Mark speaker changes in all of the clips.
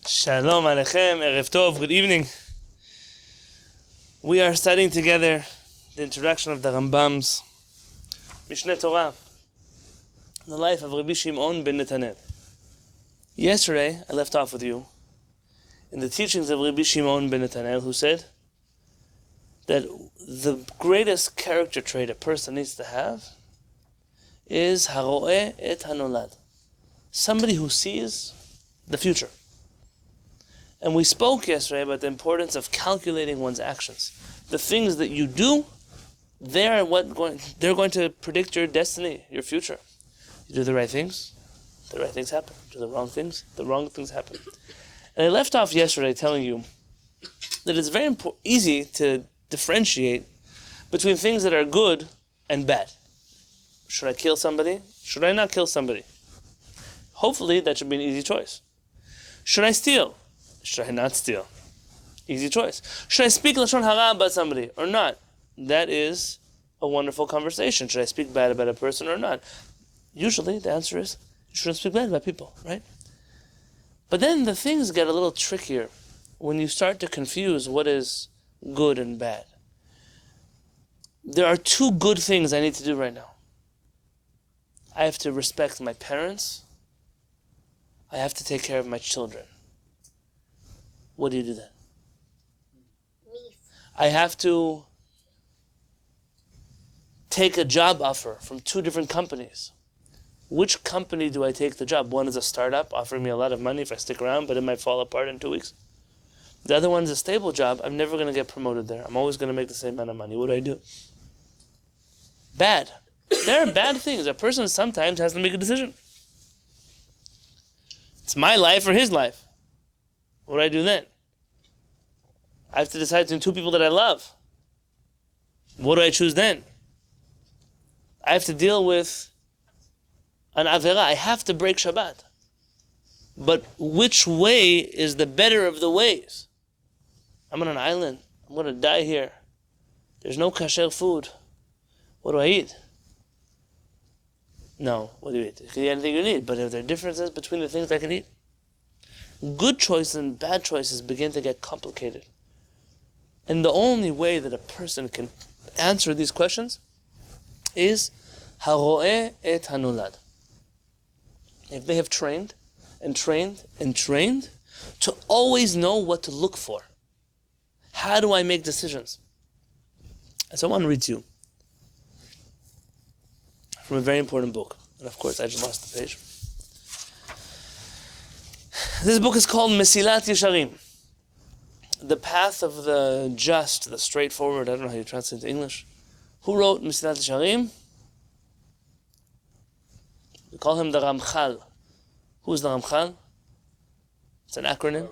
Speaker 1: Shalom Aleichem, Erev Tov, good evening. We are studying together the introduction of the Rambam's Mishneh Torah, the life of Rabbi Shimon Ben Netanel. Yesterday, I left off with you in the teachings of Rabbi Shimon Ben Netanel, who said that the greatest character trait a person needs to have is haro'eh et hanolad, somebody who sees the future. And we spoke yesterday about the importance of calculating one's actions. The things that you do, they're going to predict your destiny, your future. You do the right things happen. You do the wrong things happen. And I left off yesterday telling you that it's very easy to differentiate between things that are good and bad. Should I kill somebody? Should I not kill somebody? Hopefully that should be an easy choice. Should I steal? Should I not steal? Easy choice. Should I speak lashon hara about somebody or not? That is a wonderful conversation. Should I speak bad about a person or not? Usually the answer is you shouldn't speak bad about people, right? But then the things get a little trickier when you start to confuse what is good and bad. There are two good things I need to do right now. I have to respect my parents. I have to take care of my children. What do you do then? I have to take a job offer from two different companies. Which company do I take the job? One is a startup offering me a lot of money if I stick around, but it might fall apart in 2 weeks. The other one is a stable job. I'm never going to get promoted there. I'm always going to make the same amount of money. What do? Bad. There are bad things. A person sometimes has to make a decision. It's my life or his life. What do I do then? I have to decide between two people that I love. What do I choose then? I have to deal with an avera. I have to break Shabbat. But which way is the better of the ways? I'm on an island. I'm going to die here. There's no kasher food. What do I eat? No, what do you eat? You can eat anything you need, but if there are differences between the things I can eat, good choices and bad choices begin to get complicated. And the only way that a person can answer these questions is haro'eh et hanolad. If they have trained to always know what to look for. How do I make decisions? And so I want to read to you from a very important book. And of course, I just lost the page. This book is called Mesilat Yesharim, the path of the just, the straightforward. I don't know how you translate it into English. Who wrote Mesilat Yesharim? We call him the Ramchal. Who's the Ramchal? It's an acronym.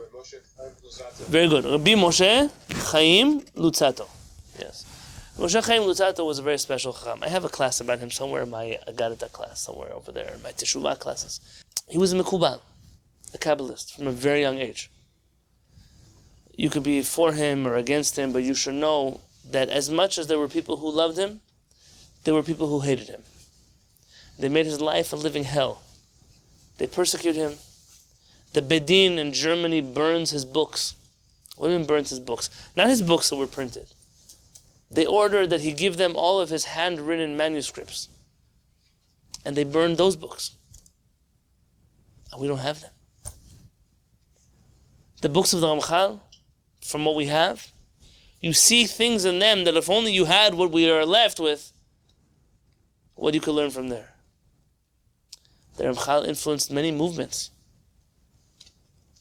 Speaker 1: Very good. Rabbi Moshe Chaim Luzzatto. Yes. Moshe Chaim Luzzatto was a very special Chacham. I have a class about him somewhere in my Agadata class, somewhere over there, in my Teshuvah classes. He was a Mekubal, a Kabbalist, from a very young age. You could be for him or against him, but you should know that as much as there were people who loved him, there were people who hated him. They made his life a living hell. They persecute him. The Bedin in Germany burns his books. What do you mean burns his books? Not his books that were printed. They ordered that he give them all of his handwritten manuscripts. And they burned those books. And we don't have them. The books of the Ramchal, from what we have, you see things in them that if only you had what we are left with, what you could learn from there. The Ramchal influenced many movements.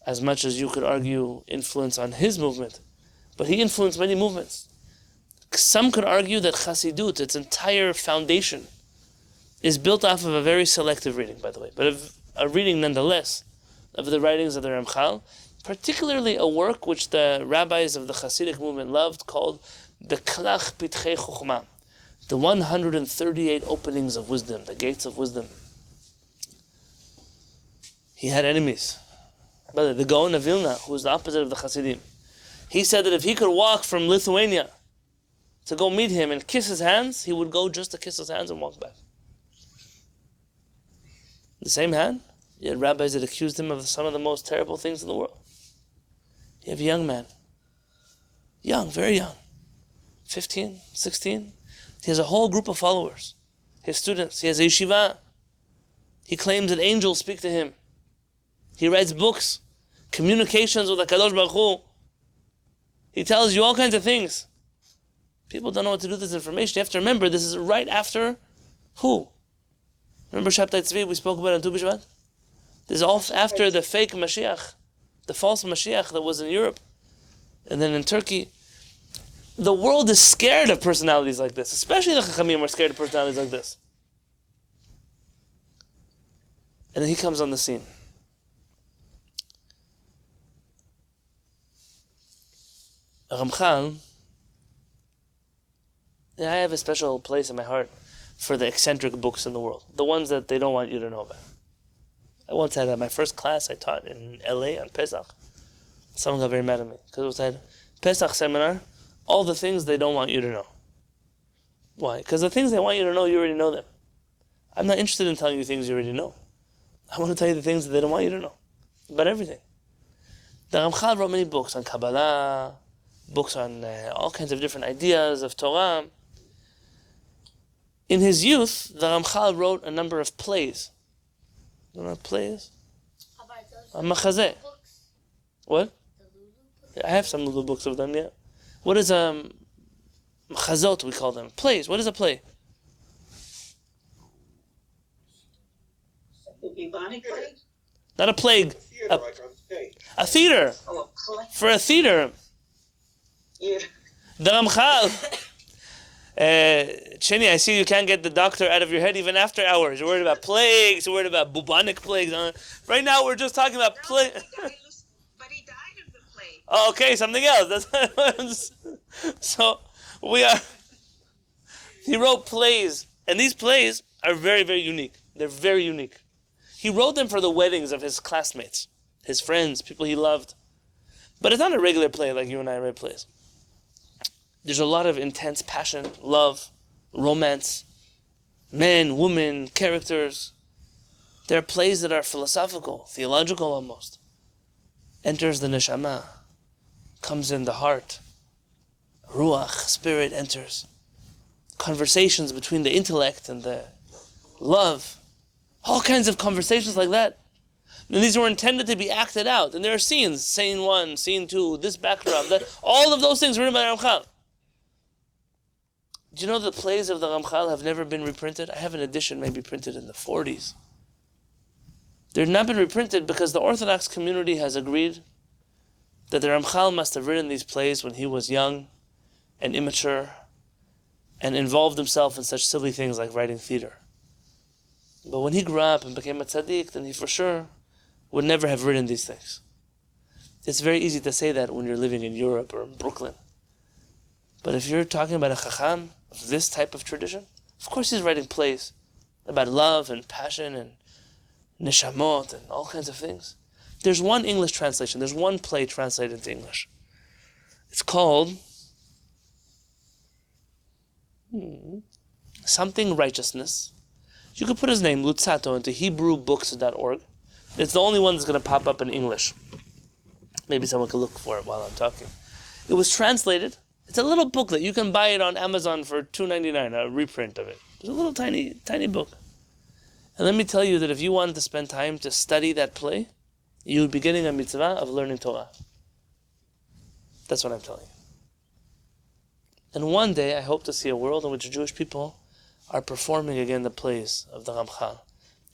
Speaker 1: As much as you could argue influence on his movement. But he influenced many movements. Some could argue that Chassidut, its entire foundation, is built off of a very selective reading, by the way, but a reading nonetheless of the writings of the Ramchal, particularly a work which the rabbis of the Hasidic movement loved, called the Klach Pitchei Chochmah, the 138 openings of wisdom, the gates of wisdom. He had enemies. Brother, the Gaon of Vilna, who was the opposite of the Hasidim, he said that if he could walk from Lithuania to go meet him and kiss his hands, he would go just to kiss his hands and walk back. The same hand, He had rabbis that accused him of some of the most terrible things in the world. You have a young man. Young, very young. 15, 16. He has a whole group of followers. His students. He has a yeshiva. He claims that angels speak to him. He writes books. Communications with HaKadosh Baruch Hu. He tells you all kinds of things. People don't know what to do with this information. You have to remember, this is right after who? Remember Shabtai Tzvi we spoke about on Tu B'Shvat? This is all after the fake Mashiach, the false Mashiach that was in Europe, and then in Turkey. The world is scared of personalities like this. Especially the Chachamim are scared of personalities like this. And then he comes on the scene. Ramchal, I have a special place in my heart for the eccentric books in the world. The ones that they don't want you to know about. I once had my first class I taught in LA on Pesach. Someone got very mad at me because it was a Pesach seminar, all the things they don't want you to know. Why? Because the things they want you to know, you already know them. I'm not interested in telling you things you already know. I want to tell you the things that they don't want you to know. About everything. The Ramchal wrote many books on Kabbalah, books on all kinds of different ideas of Torah. In his youth, the Ramchal wrote a number of plays. You know what plays? A machazeh. What? I have some little books of them, yeah. What is machazot, we call them. Plays. What is a play? Not a plague. A theater. For a theater. Yeah. The Ramchal. Chini, I see you can't get the doctor out of your head even after hours. You're worried about plagues. You're worried about bubonic plagues. Right now, we're just talking about plague.
Speaker 2: But he died of the plague.
Speaker 1: Oh, okay, something else. That's so we are. He wrote plays, and these plays are very, very unique. They're very unique. He wrote them for the weddings of his classmates, his friends, people he loved. But it's not a regular play like you and I write plays. There's a lot of intense passion, love, romance, men, women, characters. There are plays that are philosophical, theological almost. Enters the neshama, comes in the heart. Ruach, spirit enters. Conversations between the intellect and the love. All kinds of conversations like that. And these were intended to be acted out. And there are scenes, scene 1, scene 2, this backdrop, that. All of those things written by Ramchal. Do you know the plays of the Ramchal have never been reprinted? I have an edition maybe printed in the 40s. They've not been reprinted because the Orthodox community has agreed that the Ramchal must have written these plays when he was young and immature and involved himself in such silly things like writing theater. But when he grew up and became a tzaddik, then he for sure would never have written these things. It's very easy to say that when you're living in Europe or in Brooklyn. But if you're talking about a chacham of this type of tradition, of course he's writing plays about love and passion and neshamot and all kinds of things. There's one English translation. There's one play translated into English. It's called something righteousness. You could put his name, Lutzato, into HebrewBooks.org. It's the only one that's going to pop up in English. Maybe someone could look for it while I'm talking. It was translated. It's a little booklet. You can buy it on Amazon for $2.99, a reprint of it. It's a little tiny, tiny book. And let me tell you that if you wanted to spend time to study that play, you would be getting a mitzvah of learning Torah. That's what I'm telling you. And one day, I hope to see a world in which Jewish people are performing again the plays of the Ramchal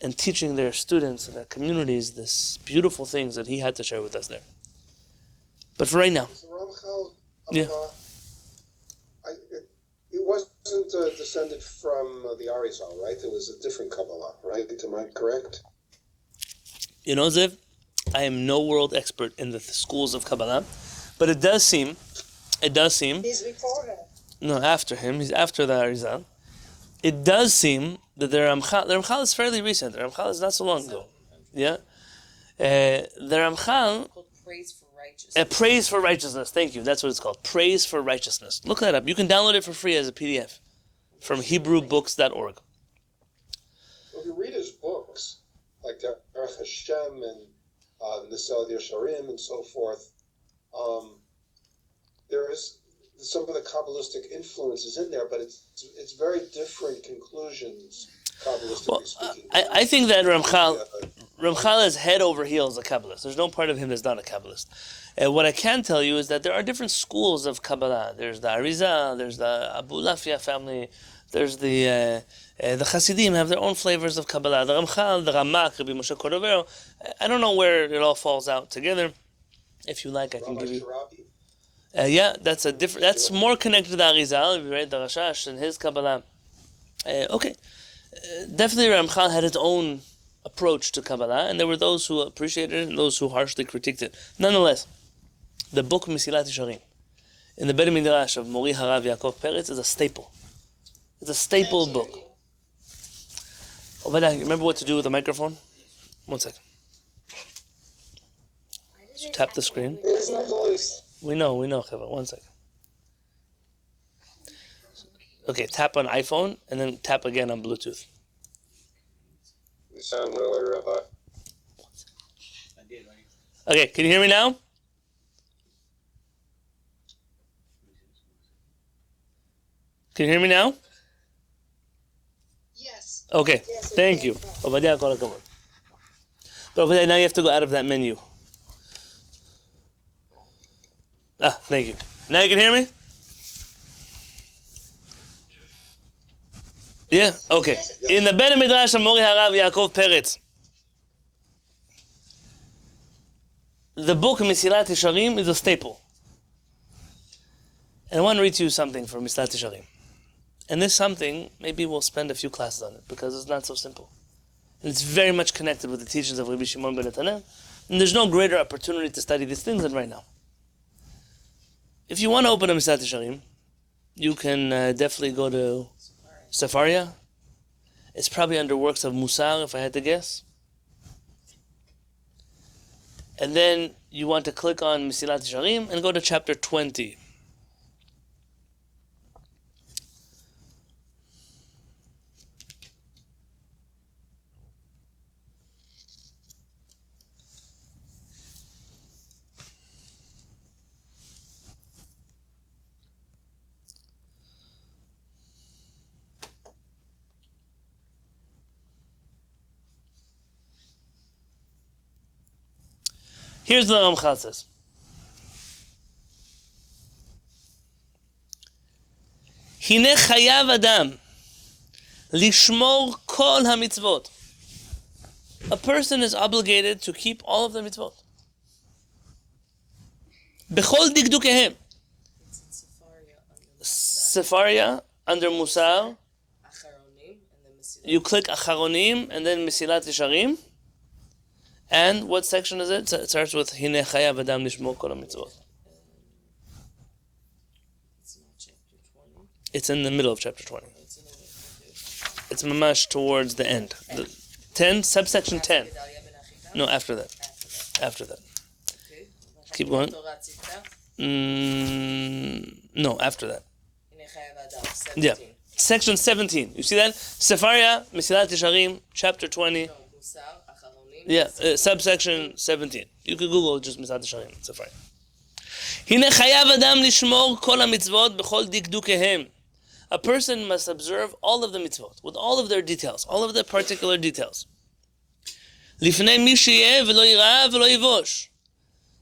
Speaker 1: and teaching their students and their communities this beautiful things that he had to share with us there. But for right now.
Speaker 3: The Ramchal,
Speaker 1: yeah.
Speaker 3: It wasn't descended from the Arizal, right? It was a different Kabbalah, right? Am I correct?
Speaker 1: You know, Ziv, I am no world expert in the schools of Kabbalah, but it does seem.
Speaker 2: He's before him.
Speaker 1: No, after him. He's after the Arizal. It does seem that the Ramchal is fairly recent. The Ramchal is not so long ago. Yeah? The Ramchal...
Speaker 4: Called Praise for Righteousness.
Speaker 1: Praise for Righteousness. Thank you. That's what it's called. Praise for Righteousness. Look that up. You can download it for free as a PDF from HebrewBooks.org.
Speaker 3: If you read his books, like Derech Hashem and Nisel Yesharim and so forth, there is some of the Kabbalistic influences in there, but it's very different conclusions, Kabbalistically speaking.
Speaker 1: I think that Ramchal is head over heels a Kabbalist. There's no part of him that's not a Kabbalist. What I can tell you is that there are different schools of Kabbalah. There's the Arizal, there's the Abu Lafia family, there's the Hasidim have their own flavors of Kabbalah. The Ramchal, the Ramak, Rabbi Moshe Cordovero. I don't know where it all falls out together. If you like, I can give you. Yeah, that's a different. That's more connected to the Arizal, right? The Rashash and his Kabbalah. Okay, definitely Ramchal had his own approach to Kabbalah, and there were those who appreciated it and those who harshly critiqued it. Nonetheless, the book Mesilat Yesharim in the Beit Midrash of Mori Harav Yaakov Peretz is a staple. It's a staple book. Obadiah, you remember what to do with the microphone? 1 second. Just tap the screen.
Speaker 3: It's not voice.
Speaker 1: We know, Kevin. 1 second. Okay, tap on iPhone and then tap again on Bluetooth.
Speaker 3: You sound really Rabbi.
Speaker 1: Okay, can you hear me now? Can you hear me now?
Speaker 2: Yes.
Speaker 1: Okay, thank you. Obadiah, kol hakavod. But Obadiah, now you have to go out of that menu. Thank you. Now you can hear me? Yeah? Okay. In the Beit Midrash of Mori Harav Yaakov Peretz, the book Mesilat Yesharim is a staple. And I want to read to you something from Mesilat Yesharim. And this something, maybe we'll spend a few classes on it, because it's not so simple. And it's very much connected with the teachings of Rabbi Shimon Ben Netanel. And there's no greater opportunity to study these things than right now. If you want to open a Mesilat Yesharim, you can definitely go to Sefaria. It's probably under works of Musar, if I had to guess. And then you want to click on Mesilat Yesharim and go to chapter 20. Here's what the Ramchal says. Hine chayav adam lishmor kol hamitzvot. A person is obligated to keep all of the mitzvot. Bechol dikdukehem. Sefaria under Musar. You click Acharonim and then Mesilat Yesharim. And what section is it? It starts with Hine chayav adam lishmor kol hamitzvot. It's in the middle of chapter 20. It's mamash towards the end. 10, subsection 10. No, after that. After that. Keep going. No, after that. Yeah. Section 17. You see that? Sefaria, Mesilat Yesharim, chapter 20. Yeah, subsection 17. You can Google just Mesilat Yesharim, Sefaria. Hine chayav adam lishmor kol hamitzvot b'chol dikdukehem. A person must observe all of the mitzvot, with all of their details, all of their particular details. Lifnei mi sheyeh v'lo yirah v'lo yivosh.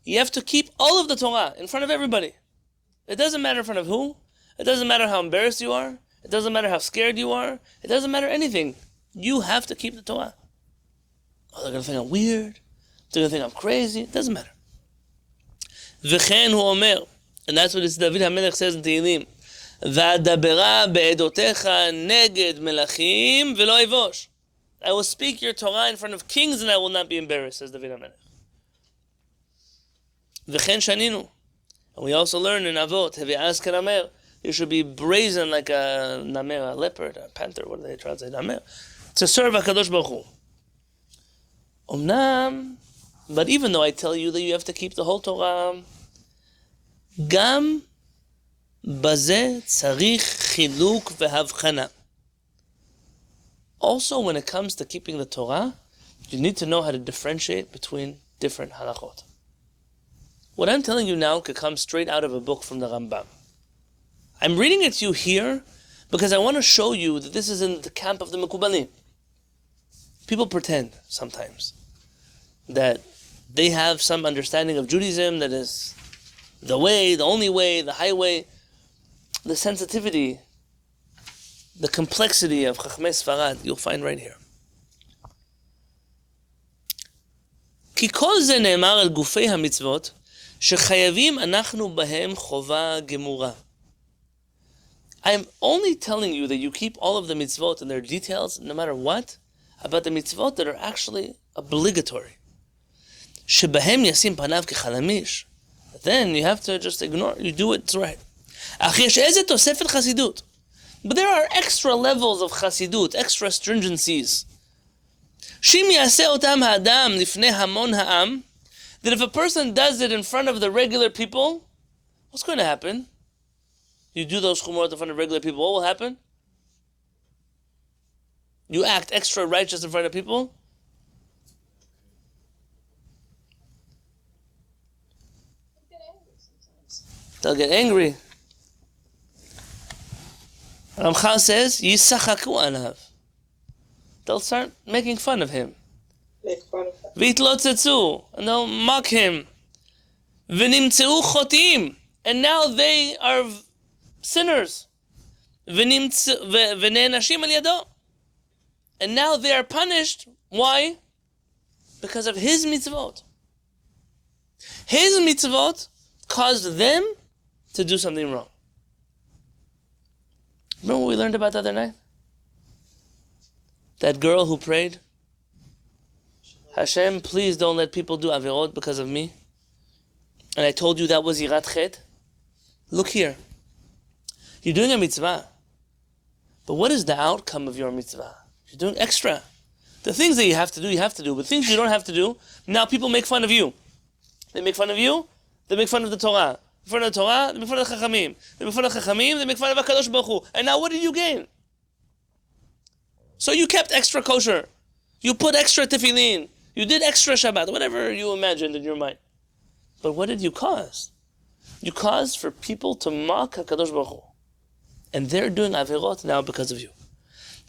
Speaker 1: You have to keep all of the Torah in front of everybody. It doesn't matter in front of who. It doesn't matter how embarrassed you are. It doesn't matter how scared you are. It doesn't matter anything. You have to keep the Torah. Oh, they're going to think I'm weird. They're going to think I'm crazy. It doesn't matter. V'chen hu omer. And that's what David HaMelech says in Tehillim. V'adabera be'edotecha neged melachim v'lo yivosh. I will speak your Torah in front of kings and I will not be embarrassed, says David HaMelech. V'chen shaninu. And we also learn in Avot, hevi'az keramer. You should be brazen like a namer, a leopard, a panther, what do they translate, namer, to serve HaKadosh Baruch Hu. Omnam, but even though I tell you that you have to keep the whole Torah, gam bazeh tzarich chiluk vehavchana. Also, when it comes to keeping the Torah, you need to know how to differentiate between different halachot. What I'm telling you now could come straight out of a book from the Rambam. I'm reading it to you here because I want to show you that this is in the camp of the Mekubalim. People pretend sometimes that they have some understanding of Judaism that is the way, the only way, the highway. The sensitivity, the complexity of Chachmei Sfarad, you'll find right here. כי כל זה נאמר על גופי המצוות שחייבים אנחנו בהם חובה גמורה. I'm only telling you that you keep all of the mitzvot and their details, no matter what, about the mitzvot that are actually obligatory. שבהם ישים פניו כחלמיש. Then you have to just ignore, you do it, it's right. אך יש איזה תוספת חסידות. But there are extra levels of חסידות, extra stringencies. שאם יעשה אותם האדם לפני המון העם, that if a person does it in front of the regular people, what's going to happen? You do those chumrot in front of regular people, what will happen? You act extra righteous in front of people? They'll get angry. Ramchal says, Yisachaku anav. They'll start making fun of him.
Speaker 2: Make fun of him.
Speaker 1: V'yitlotzetzu, and they'll mock him. V'nimtzeu chotim, and now they are sinners. V'ne'nashim al yado, and now they are punished. Why? Because of his mitzvot. His mitzvot caused them to do something wrong. Remember what we learned about the other night? That girl who prayed, Hashem, please don't let people do averot because of me. And I told you that was yirat chet. Look here. You're doing a mitzvah. But what is the outcome of your mitzvah? You're doing extra. The things that you have to do, you have to do. But things you don't have to do, now people make fun of you. They make fun of you, they make fun of the Torah. In front of the Torah, they make fun of the Chachamim. They make fun of the Chachamim, they make fun of HaKadosh Baruch Hu. And now what did you gain? So you kept extra kosher. You put extra tefillin. You did extra Shabbat, whatever you imagined in your mind. But what did you cause? You caused for people to mock HaKadosh Baruch Hu. And they're doing averot now because of you.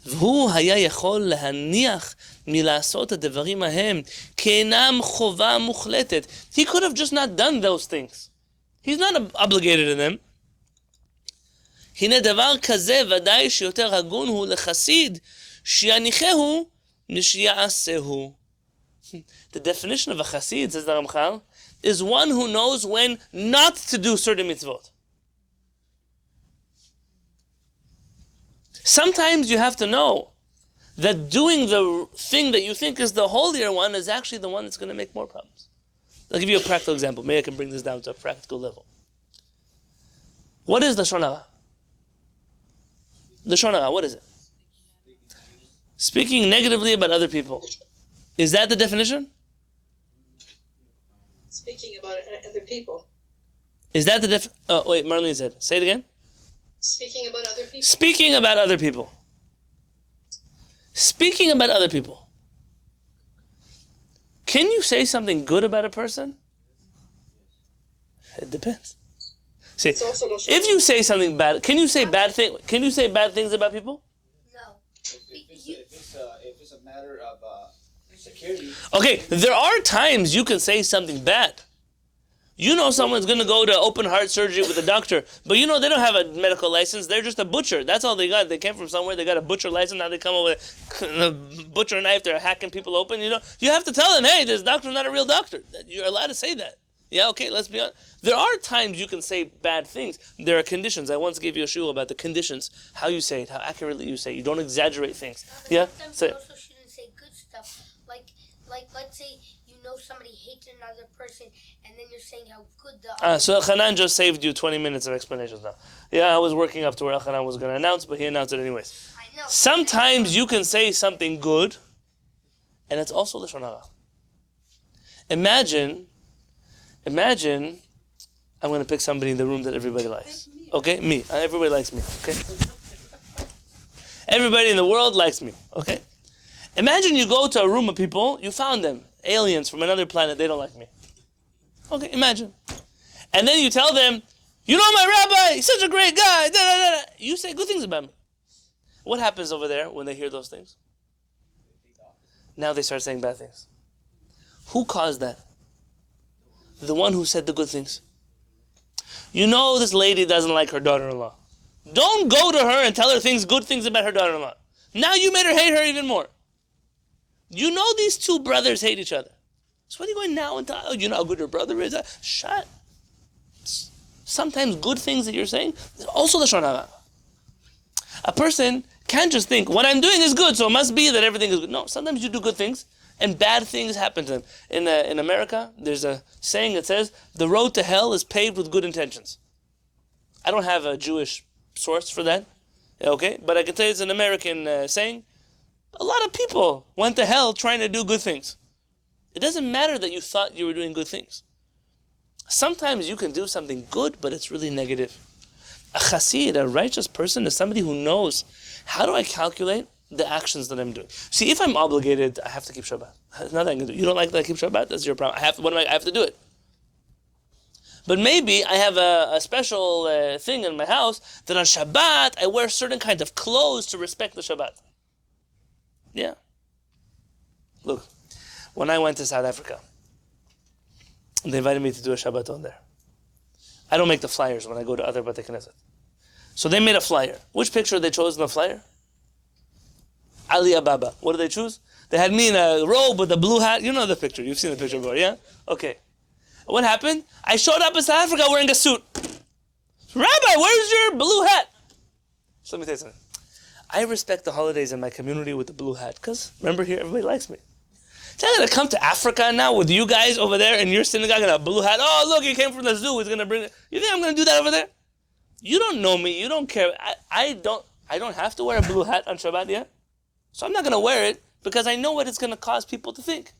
Speaker 1: והוא היה יכול להניח מלעשות הדברים ההם כאינם חובה מוחלטת. He could have just not done those things. He's not obligated to them. הנה דבר כזה ודאי שיותר הגון הוא לחסיד שיניחהו משיעשהו. The definition of a chassid, says the Ramchal, is one who knows when not to do certain mitzvot. Sometimes you have to know that doing the thing that you think is the holier one is actually the one that's going to make more problems. I'll give you a practical example. Maybe I can bring this down to a practical level. What is Lashon Hara? Lashon Hara, what is it? Speaking negatively about other people. Is that the definition?
Speaker 2: Speaking about other people.
Speaker 1: Is that the Oh, wait, Marlene said. Say it again.
Speaker 2: Speaking about other people.
Speaker 1: Speaking about other people. Speaking about other people. Can you say something good about a person? It depends. See, if you say something bad, can you say bad thing? Can you say bad things about people?
Speaker 4: No.
Speaker 5: If it's a matter of security.
Speaker 1: Okay, there are times you can say something bad. You know someone's going to go to open heart surgery with a doctor, but you know they don't have a medical license. They're just a butcher. That's all they got. They came from somewhere. They got a butcher license. Now they come over with a butcher knife. They're hacking people open. You know, you have to tell them, hey, this doctor's not a real doctor. You're allowed to say that. Yeah, okay, let's be honest. There are times you can say bad things. There are conditions. I once gave you a shiur about the conditions, how you say it, how accurately you say it. You don't exaggerate things. Yeah?
Speaker 4: Sometimes you also shouldn't say good stuff. Like let's say you know somebody hates another person, and then you're saying how good the other
Speaker 1: So Hanan just saved you 20 minutes of explanations now. Yeah, I was working up to where Hanan was going to announce, but he announced it anyways.
Speaker 4: I know.
Speaker 1: Sometimes you can say something good, and it's also Lashon Hara. Imagine, I'm going to pick somebody in the room that everybody likes. Okay? Me. Everybody likes me. Okay? Everybody in the world likes me. Okay? Imagine you go to a room of people, you found them, aliens from another planet, they don't like me. Okay, imagine. and then you tell them, you know my rabbi, he's such a great guy, da, da, da, da. You say good things about me. What happens over there when they hear those things? Now they start saying bad things. Who caused that? The one who said the good things. You know this lady doesn't like her daughter-in-law. Don't go to her and tell her good things about her daughter-in-law. Now you made her hate her even more. You know these two brothers hate each other. So what are you going now and tell, oh, you know how good your brother is? Shut. Sometimes good things that you're saying is also Lashon Hara. A person can't just think, what I'm doing is good, so it must be that everything is good. No, sometimes you do good things, and bad things happen to them. In America, there's a saying that says, the road to hell is paved with good intentions. I don't have a Jewish source for that, okay? But I can tell you it's an American saying. A lot of people went to hell trying to do good things. It doesn't matter that you thought you were doing good things. Sometimes you can do something good, but it's really negative. A chassid, a righteous person, is somebody who knows, how do I calculate the actions that I'm doing? See, if I'm obligated, I have to keep Shabbat. There's nothing I can do. You don't like that I keep Shabbat? That's your problem. I have to do it. But maybe I have a special thing in my house that on Shabbat, I wear certain kinds of clothes to respect the Shabbat. Yeah. Look, when I went to South Africa, they invited me to do a Shabbaton there. I don't make the flyers when I go to other Bate Knesset. So they made a flyer. Which picture they chose in the flyer? Ali Ababa. What did they choose? They had me in a robe with a blue hat. You know the picture. You've seen the picture before, yeah? Okay. What happened? I showed up in South Africa wearing a suit. Rabbi, where's your blue hat? So let me tell you something. I respect the holidays in my community with the blue hat, because remember here, everybody likes me. So I'm going to come to Africa now with you guys over there in your synagogue in a blue hat. Oh, look, he came from the zoo. He's going to bring it. You think I'm going to do that over there? You don't know me. You don't care. I don't have to wear a blue hat on Shabbat yet. So I'm not going to wear it because I know what it's going to cause people to think.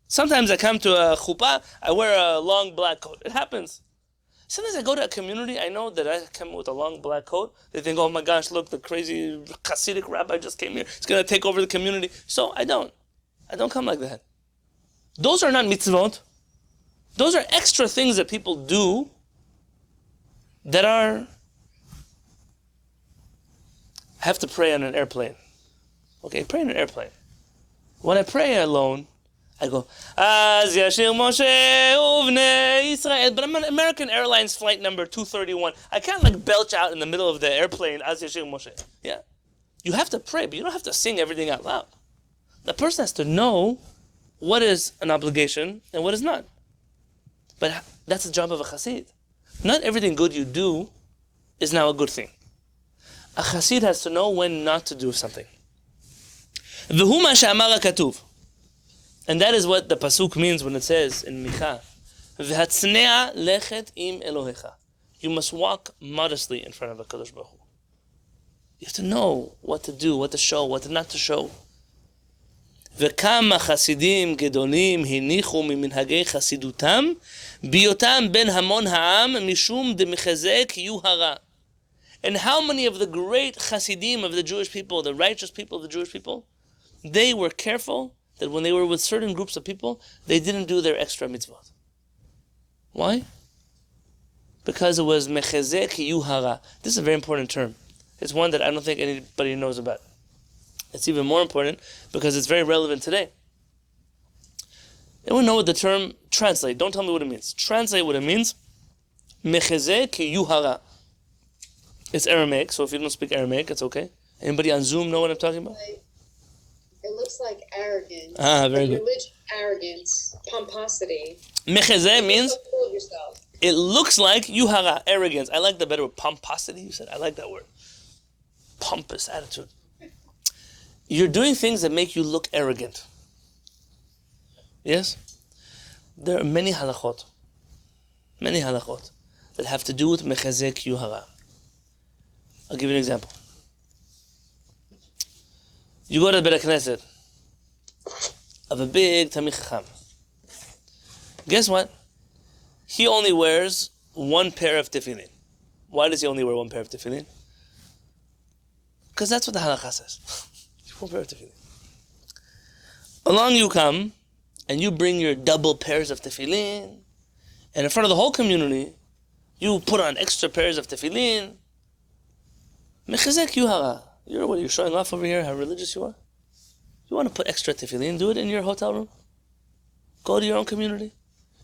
Speaker 1: Sometimes I come to a chuppah, I wear a long black coat. It happens. Sometimes I go to a community, I know that I come with a long black coat. They think, oh my gosh, look, the crazy Hasidic rabbi just came here. He's going to take over the community. So I don't come like that. Those are not mitzvot. Those are extra things that people do that are... I have to pray on an airplane. Okay, pray on an airplane. When I pray alone, I go, Az Yashir Moshe Uvnei Israel. But I'm on American Airlines flight number 231. I can't like belch out in the middle of the airplane, Az Yashir Moshe. Yeah. You have to pray, but you don't have to sing everything out loud. The person has to know what is an obligation and what is not. But that's the job of a chassid. Not everything good you do is now a good thing. A chassid has to know when not to do something. V'hu ma she'amar hakatuv. And that is what the pasuk means when it says in Micha, V'hatznea lechet im Elohecha. You must walk modestly in front of HaKadosh Baruch Hu. You have to know what to do, what to show, what not to show. וכמה חסידים גדולים הניחו ממנהגי חסידותם בהיותם בין המון העם משום דמחזק יוהרה. And how many of the great chasidim of the Jewish people, the righteous people of the Jewish people, they were careful that when they were with certain groups of people, they didn't do their extra mitzvot. Why? Because it was mechezek yuhara. This is a very important term. It's one that I don't think anybody knows about. It's even more important because it's very relevant today. Anyone know what the term translate? Don't tell me what it means. Translate what it means. Mechezek yuhara. It's Aramaic, so if you don't speak Aramaic, it's okay. Anybody on Zoom know what I'm talking about?
Speaker 2: It looks like arrogance.
Speaker 1: Very good.
Speaker 2: Religion, arrogance, pomposity.
Speaker 1: Mechezeh means
Speaker 2: You're so full of yourself.
Speaker 1: it looks like yuhara, arrogance. I like the better word. Pomposity, you said. I like that word. Pompous attitude. You're doing things that make you look arrogant. Yes? There are many halachot that have to do with mechezek yuhara. I'll give you an example. You go to the Beit Knesset of a big Talmid Chacham. Guess what? He only wears one pair of tefillin. Why does he only wear one pair of tefillin? Because that's what the halakha says. One pair of tefillin. Along you come, and you bring your double pairs of tefillin, and in front of the whole community, you put on extra pairs of tefillin. Mechazek yuhara. You're showing off over here how religious you are? You want to put extra tefillin, do it in your hotel room. Go to your own community.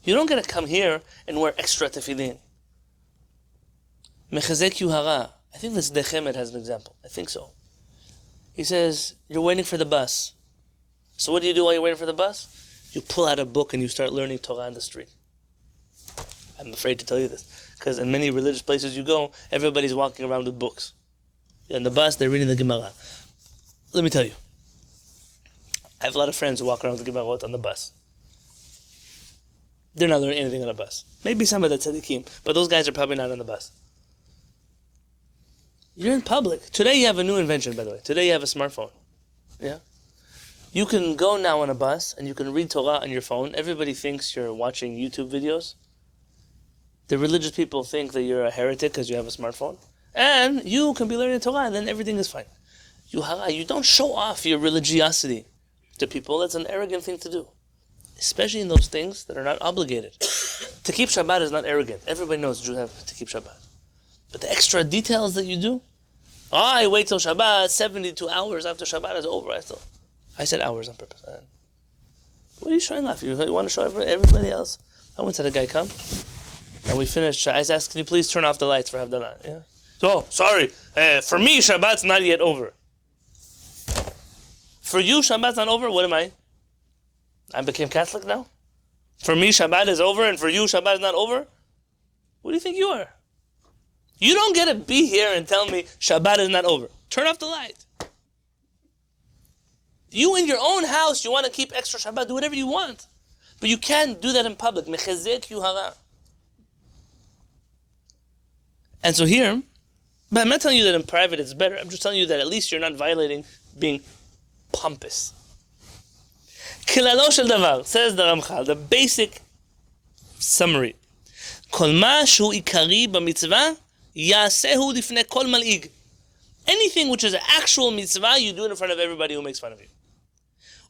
Speaker 1: You don't get to come here and wear extra tefillin. Mechazek yuhara. I think this Dechemet has an example. I think so. He says, you're waiting for the bus. So what do you do while you're waiting for the bus? You pull out a book and you start learning Torah on the street. I'm afraid to tell you this, because in many religious places you go, everybody's walking around with books. In the bus, they're reading the Gemara. Let me tell you, I have a lot of friends who walk around with the Gemara on the bus. They're not learning anything on the bus. Maybe some of the tzaddikim, but those guys are probably not on the bus. You're in public. Today you have a new invention, by the way. Today you have a smartphone. Yeah? You can go now on a bus and you can read Torah on your phone. Everybody thinks you're watching YouTube videos. The religious people think that you're a heretic because you have a smartphone. And you can be learning Torah and then everything is fine. You don't show off your religiosity to people. That's an arrogant thing to do. Especially in those things that are not obligated. To keep Shabbat is not arrogant. Everybody knows Jews have to keep Shabbat. But the extra details that you do, I wait till Shabbat, 72 hours after Shabbat is over. I said hours on purpose. What are you showing off? You want to show everybody else? I once had a guy come, and we finished. I asked, can you please turn off the lights for Havdalah? Yeah. So, sorry. For me, Shabbat's not yet over. For you, Shabbat's not over? What am I? I became Catholic now? For me, Shabbat is over, and for you, Shabbat is not over? What do you think you are? You don't get to be here and tell me Shabbat is not over. Turn off the light. You in your own house, you want to keep extra Shabbat, do whatever you want. But you can't do that in public. Mechazek yuhara. And so here, but I'm not telling you that in private it's better. I'm just telling you that at least you're not violating being pompous. Kilalo shel davar, says the Ramchal, the basic summary. Kol ma shu ikari b'mitzvah, yasehu lifnei kol mal'ig. Anything which is an actual mitzvah, you do it in front of everybody who makes fun of you.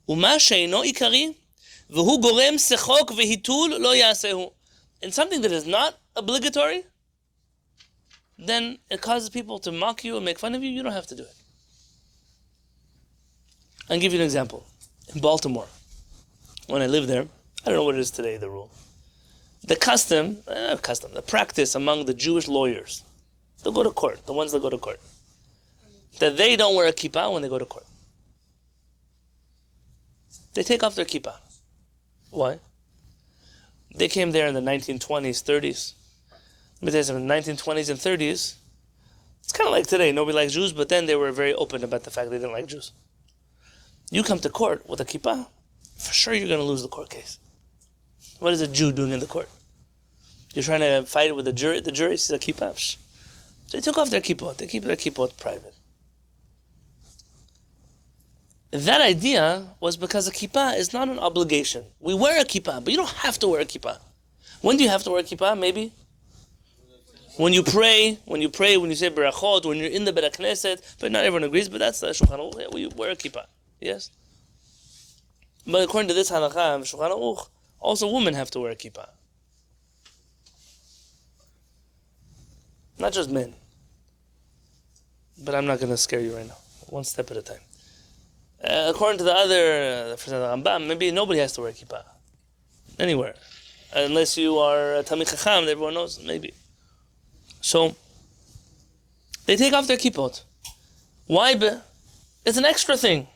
Speaker 1: Uma sheino ikari, v'hu gorem sechok v'hitul lo yasehu. And something that is not obligatory, then it causes people to mock you and make fun of you. You don't have to do it. I'll give you an example. In Baltimore, when I lived there, I don't know what it is today, the rule. The the practice among the Jewish lawyers, they'll go to court, the ones that go to court, that they don't wear a kippah when they go to court. They take off their kippah. Why? They came there in the 1920s, 30s. Let me tell you something, in the 1920s and 30s, it's kind of like today, nobody likes Jews, but then they were very open about the fact they didn't like Jews. You come to court with a kippah, for sure you're going to lose the court case. What is a Jew doing in the court? You're trying to fight with the jury sees a kippah. So they took off their kippah. They keep their kippah private. That idea was because a kippah is not an obligation. We wear a kippah, but you don't have to wear a kippah. When do you have to wear a kippah? Maybe when you pray, when you say berachot, when you're in the Beit Knesset, but not everyone agrees, but that's the Shulchan Aruch, we wear a kippah. Yes? But according to this halakha, Shulchan Aruch, also women have to wear a kippah. Not just men. But I'm not going to scare you right now. One step at a time. According to the other, for example, Rambam, maybe nobody has to wear a kippah. Anywhere. Unless you are a Talmid Chacham, everyone knows, maybe. So, they take off their kippot. Why? It's an extra thing.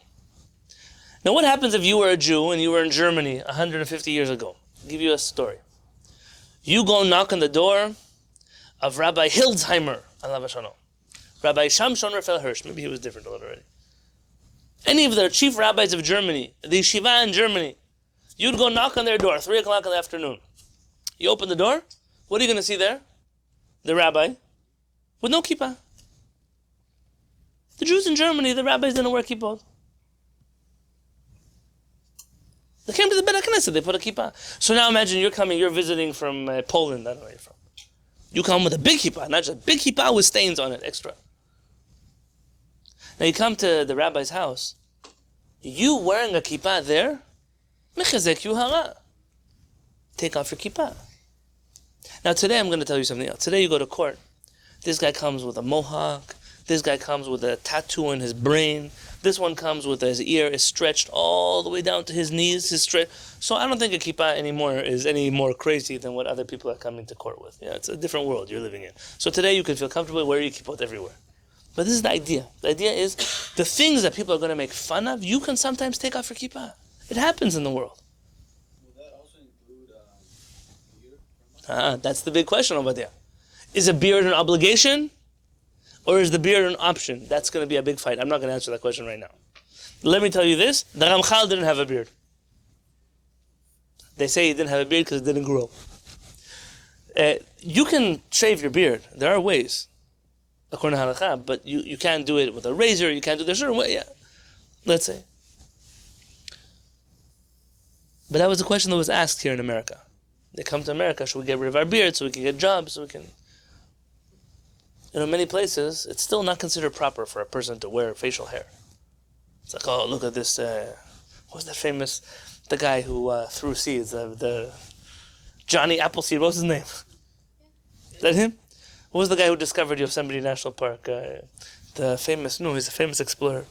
Speaker 1: Now what happens if you were a Jew and you were in Germany 150 years ago? I'll give you a story. You go knock on the door of Rabbi Hildesheimer, alav hashalom. Rabbi Shamshon Raphael Hirsch, maybe he was different a little already. Any of the chief rabbis of Germany, the yeshiva in Germany, you'd go knock on their door, 3 o'clock in the afternoon. You open the door, what are you going to see there? The rabbi with no kippah. The Jews in Germany, the rabbis didn't wear kippot. They came to the Beit Knesset, they put a kippah. So now imagine you're visiting from Poland, I don't know where you're from. You come with a big kippah, not just a big kippah with stains on it, extra. Now you come to the rabbi's house, you wearing a kippah there, mechazek yuhara. Take off your kippah. Now today I'm going to tell you something else. Today you go to court. This guy comes with a mohawk. This guy comes with a tattoo on his brain. This one comes with his ear is stretched all the way down to his knees. So I don't think a kippah anymore is any more crazy than what other people are coming to court with. Yeah, it's a different world you're living in. So today you can feel comfortable wearing your kippot everywhere. But this is the idea. The idea is the things that people are going to make fun of, you can sometimes take off your kippah. It happens in the world.
Speaker 5: Will that also include beard?
Speaker 1: That's the big question over there. Is a beard an obligation? Or is the beard an option? That's going to be a big fight. I'm not going to answer that question right now. Let me tell you this. The Ramchal didn't have a beard. They say he didn't have a beard because it didn't grow. You can shave your beard. There are ways, according to halakha, but you can't do it with a razor. You can't do it a certain way. Yeah. Let's say. But that was a question that was asked here in America. They come to America, should we get rid of our beard so we can get jobs, so we can... many places, it's still not considered proper for a person to wear facial hair. It's like, oh, look at this, what's that famous, the guy who threw seeds, the Johnny Appleseed, what's his name? Is that him? Who was the guy who discovered Yosemite National Park? He's a famous explorer.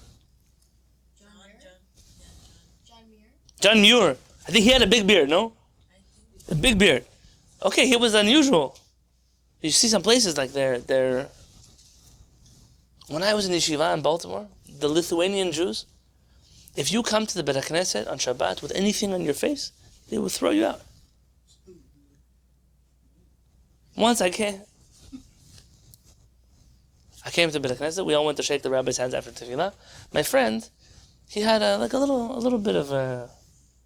Speaker 1: John Muir. I think he had a big beard, no? A big beard. Okay, he was unusual. You see some places like they're... When I was in yeshiva in Baltimore, the Lithuanian Jews, if you come to the Beit HaKnesset on Shabbat with anything on your face, they will throw you out. Once I came to Beit HaKnesset, we all went to shake the rabbi's hands after tefillah. My friend, he had a little bit of a...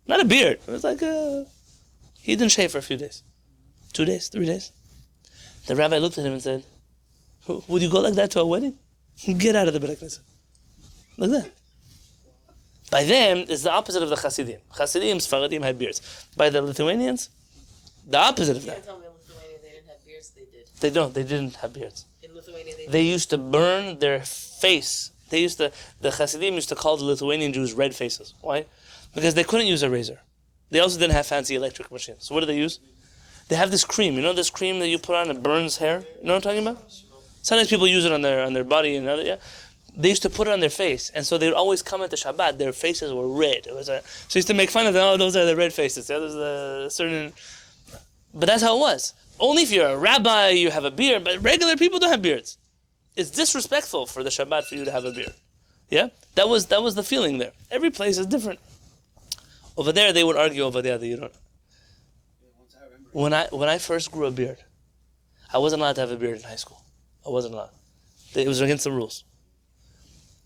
Speaker 1: Not a beard, it was like a... He didn't shave for a few days. 2 days, 3 days. The rabbi looked at him and said, would you go like that to a wedding? Get out of the Beit HaKnesset. Like that. By them, it's the opposite of the Hasidim. Hasidim, Sfaradim had beards. By the Lithuanians, the opposite of that.
Speaker 6: You can't tell me in Lithuania they didn't have beards. They did.
Speaker 1: They didn't have beards.
Speaker 6: In Lithuania they
Speaker 1: They used to burn their face. The Hasidim used to call the Lithuanian Jews red faces. Why? Because they couldn't use a razor. They also didn't have fancy electric machines. So what do they use? They have this cream. You know this cream that you put on and burns hair? You know what I'm talking about? Sometimes people use it on their body and other. Yeah. They used to put it on their face, and so they would always come into Shabbat. Their faces were red. So used to make fun of them. Oh, those are the red faces. Yeah, those are the certain. But that's how it was. Only if you're a rabbi, you have a beard. But regular people don't have beards. It's disrespectful for the Shabbat for you to have a beard. Yeah, that was the feeling there. Every place is different. Over there, they would argue over there that you don't. When I first grew a beard, I wasn't allowed to have a beard in high school. I wasn't allowed. It was against the rules.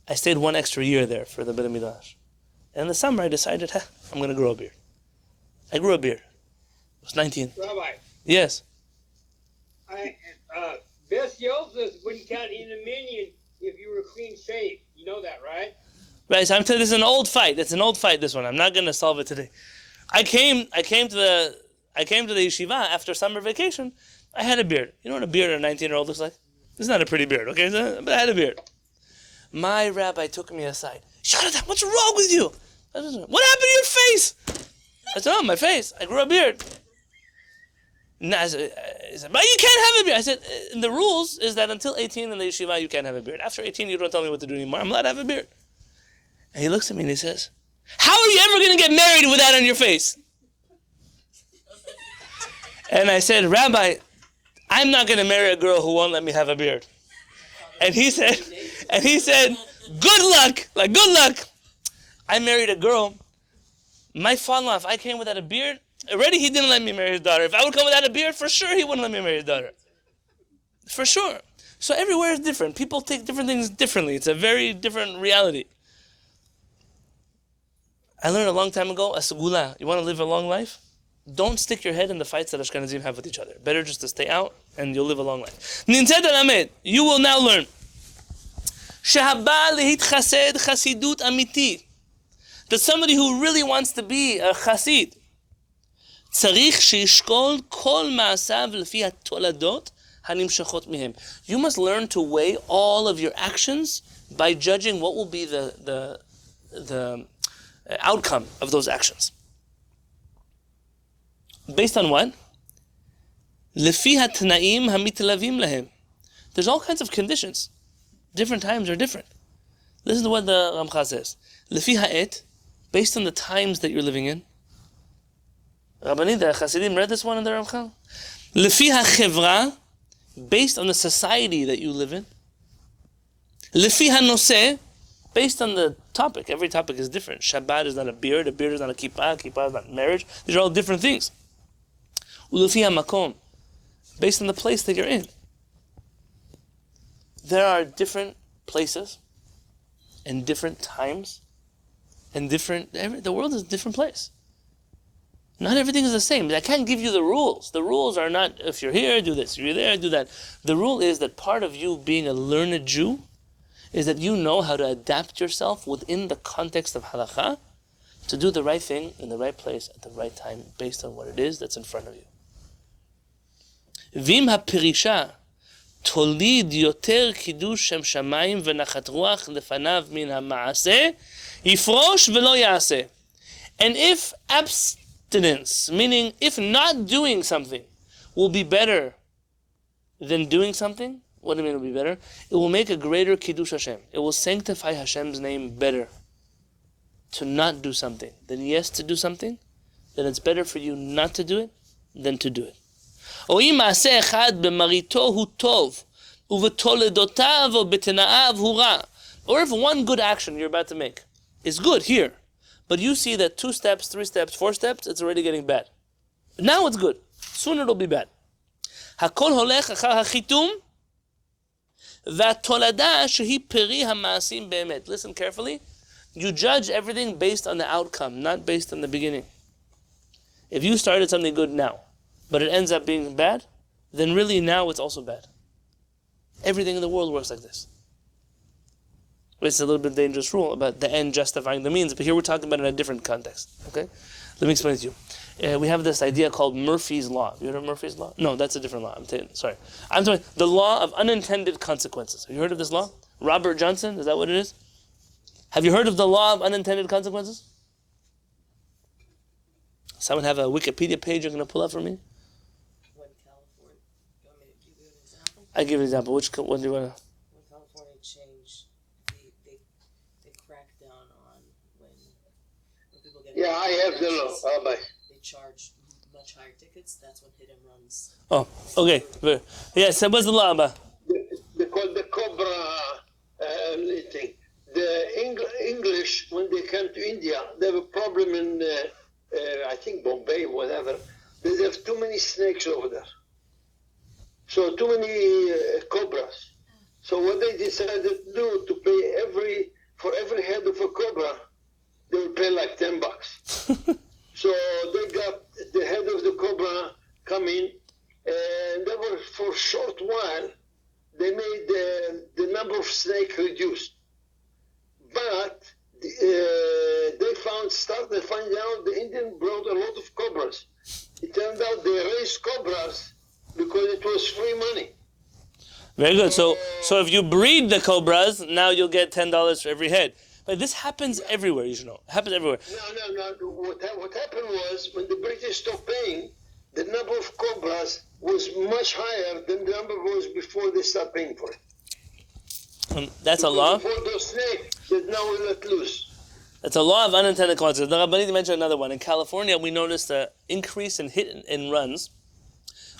Speaker 1: I stayed 1 extra year there for the Beit HaMikdash. And in the summer, I decided, I'm going to grow a beard. I grew a beard. I was 19.
Speaker 7: Rabbi,
Speaker 1: Yes.
Speaker 7: Best Yosef wouldn't count in a minion if you were clean shaved. You know that, right?
Speaker 1: Right, so I'm telling you, this is an old fight. It's an old fight, this one. I'm not going to solve it today. I came to the yeshiva after summer vacation. I had a beard. You know what a beard of a 19-year-old looks like? It's not a pretty beard, okay? But I had a beard. My rabbi took me aside. Yonatan, what's wrong with you? I said, what happened to your face? I said, my face. I grew a beard. He said, but you can't have a beard. I said, the rules is that until 18 in the yeshiva, you can't have a beard. After 18, you don't tell me what to do anymore. I'm allowed to have a beard. And he looks at me and he says, how are you ever going to get married with that on your face? And I said, Rabbi, I'm not going to marry a girl who won't let me have a beard. And he said, good luck, like good luck. I married a girl. My father-in-law, if I came without a beard, already he didn't let me marry his daughter. If I would come without a beard, for sure he wouldn't let me marry his daughter. For sure. So everywhere is different. People take different things differently. It's a very different reality. I learned a long time ago, a segula. You want to live a long life? Don't stick your head in the fights that Ashkenazim have with each other. Better just to stay out and you'll live a long life. You will now learn. That somebody who really wants to be a chassid, you must learn to weigh all of your actions by judging what will be the outcome of those actions. Based on what? Lefi hatnaim hamitlavim lahem. There's all kinds of conditions. Different times are different. Listen to what the Ramcha says. Lefi ha'et, based on the times that you're living in. Rabbani, the Hasidim read this one in the Ramcha. Lefi ha'chevra, based on the society that you live in. Lefi ha'noseh, based on the topic. Every topic is different. Shabbat is not a beard is not a kippah is not marriage. These are all different things. Ulefi ha'makom, based on the place that you're in. There are different places and different times and the world is a different place. Not everything is the same. I can't give you the rules. The rules are not, if you're here, do this. If you're there, do that. The rule is that part of you being a learned Jew is that you know how to adapt yourself within the context of halakha to do the right thing in the right place at the right time based on what it is that's in front of you. Vim ha-pirisha tolid yoter kiddush shem shamayim v'nachat ruach lefanav min ha-ma'aseh yifrosh v'lo ya'aseh. And if abstinence, meaning if not doing something, will be better than doing something, what do you mean it will be better? It will make a greater Kiddush Hashem. It will sanctify Hashem's name better to not do something than yes to do something. Then it's better for you not to do it than to do it. Or if one good action you're about to make is good here, but you see that 2 steps, 3 steps, 4 steps, it's already getting bad. Now it's good. Soon it'll be bad. Hakol holech achar hachitum v'atolada shehi peri hamaasim be'emet. Listen carefully. You judge everything based on the outcome, not based on the beginning. If you started something good now, but it ends up being bad, then really now it's also bad. Everything in the world works like this. It's a little bit dangerous rule about the end justifying the means, but here we're talking about it in a different context. Okay? Let me explain it to you. We have this idea called Murphy's Law. You heard of Murphy's Law? No, that's a different law. I'm talking the law of unintended consequences. Have you heard of this law? Robert Johnson, is that what it is? Have you heard of the law of unintended consequences? Someone have a Wikipedia page you're going to pull up for me?
Speaker 6: When California, you want me to give you an example?
Speaker 1: I give an example. Which one do you want to?
Speaker 6: When California changed, they cracked down on when people get.
Speaker 8: Yeah, I have the law. Bye.
Speaker 6: They charge much higher tickets. That's when hit and runs.
Speaker 1: Oh, okay. Yes, what's the law about?
Speaker 8: They call the Cobra thing. The English, when they came to India, they have a problem in, I think, Bombay, whatever. They have too many snakes over there. So too many cobras. So what they decided to do, to pay for every head of a cobra, they would pay like $10. So they got the head of the cobra come in, and they were, for a short while, they made the number of snakes reduced. But they started finding out the Indian brought a lot of cobras. It turned out they raised cobras because it was free money.
Speaker 1: Very good. So if you breed the cobras, now you'll get $10 for every head. But this happens everywhere, you should know. It happens everywhere.
Speaker 8: No. What happened was, when the British stopped paying, the number of cobras was much higher than the number was before they stopped paying for it.
Speaker 1: That's a law?
Speaker 8: Before those snakes, that now we let loose.
Speaker 1: That's a law of unintended consequences. The Rabbanit mentioned another one. In California, we noticed an increase in hit and runs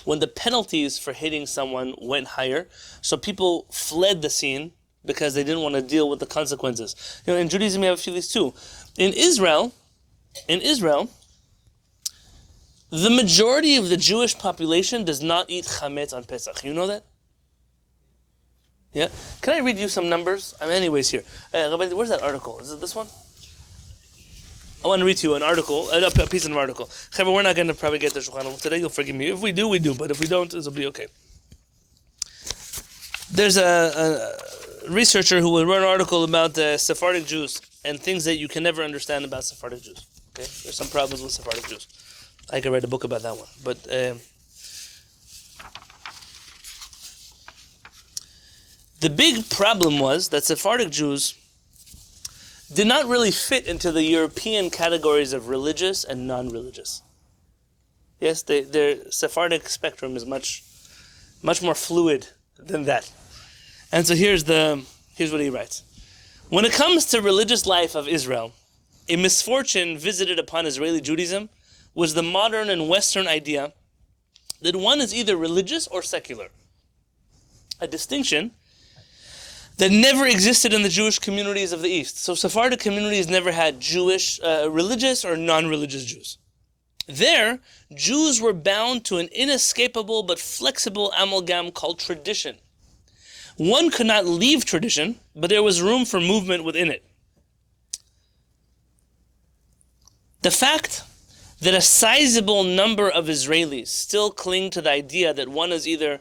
Speaker 1: when the penalties for hitting someone went higher. So people fled the scene because they didn't want to deal with the consequences. You know, in Judaism, we have a few of these too. In Israel, the majority of the Jewish population does not eat chametz on Pesach. You know that? Yeah? Can I read you some numbers? Anyways, here. Rabbi, where's that article? Is it this one? I want to read to you an article, a piece of an article. Chevra, we're not going to probably get the Shulchan Aruch today. You'll forgive me. If we do, we do. But if we don't, it'll be okay. There's a researcher who will write an article about Sephardic Jews and things that you can never understand about Sephardic Jews. Okay? There's some problems with Sephardic Jews. I could write a book about that one. But the big problem was that Sephardic Jews did not really fit into the European categories of religious and non-religious. Yes, their Sephardic spectrum is much more fluid than that. And so here's what he writes. When it comes to religious life of Israel, a misfortune visited upon Israeli Judaism was the modern and Western idea that one is either religious or secular. A distinction that never existed in the Jewish communities of the East. So Sephardic communities never had Jewish, religious or non-religious Jews. There, Jews were bound to an inescapable but flexible amalgam called tradition. One could not leave tradition, but there was room for movement within it. The fact that a sizable number of Israelis still cling to the idea that one is either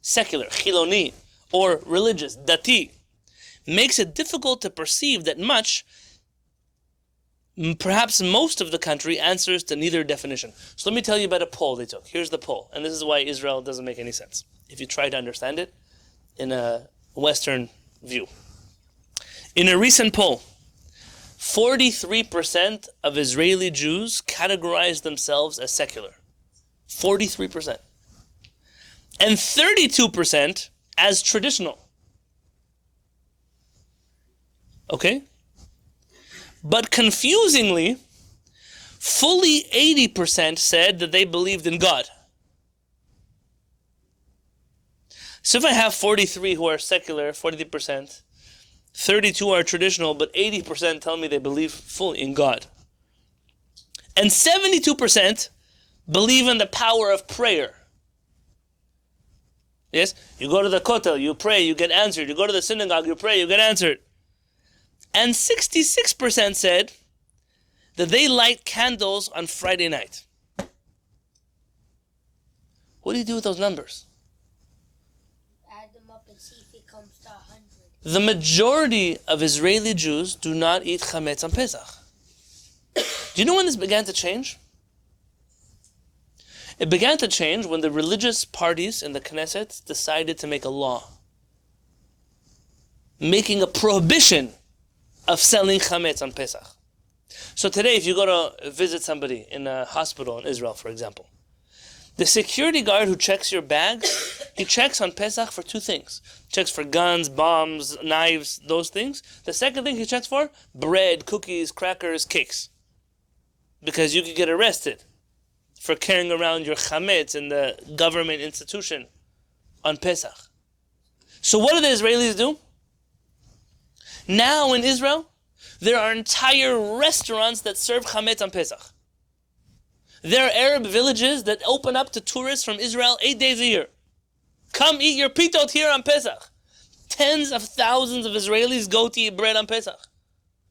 Speaker 1: secular, chiloni, or religious, dati, makes it difficult to perceive that much, perhaps most of the country, answers to neither definition. So let me tell you about a poll they took. Here's the poll, and this is why Israel doesn't make any sense, if you try to understand it in a Western view. In a recent poll, 43% of Israeli Jews categorize themselves as secular. 43%. And 32% as traditional. Okay? But confusingly, fully 80% said that they believed in God. So if I have 43 who are secular, 43%, 32 are traditional, but 80% tell me they believe fully in God. And 72% believe in the power of prayer. Yes? You go to the Kollel, you pray, you get answered. You go to the synagogue, you pray, you get answered. And 66% said that they light candles on Friday night. What do you do with those numbers?
Speaker 4: Add them up and see if it comes to 100.
Speaker 1: The majority of Israeli Jews do not eat chametz on Pesach. Do you know when this began to change? It began to change when the religious parties in the Knesset decided to make a law, making a prohibition of selling chametz on Pesach. So today, if you go to visit somebody in a hospital in Israel, for example, the security guard who checks your bags, he checks on Pesach for two things. Checks for guns, bombs, knives, those things. The second thing he checks for, bread, cookies, crackers, cakes. Because you could get arrested for carrying around your chametz in the government institution on Pesach. So what do the Israelis do? Now in Israel, there are entire restaurants that serve chametz on Pesach. There are Arab villages that open up to tourists from Israel 8 days a year. Come eat your pitot here on Pesach. Tens of thousands of Israelis go to eat bread on Pesach.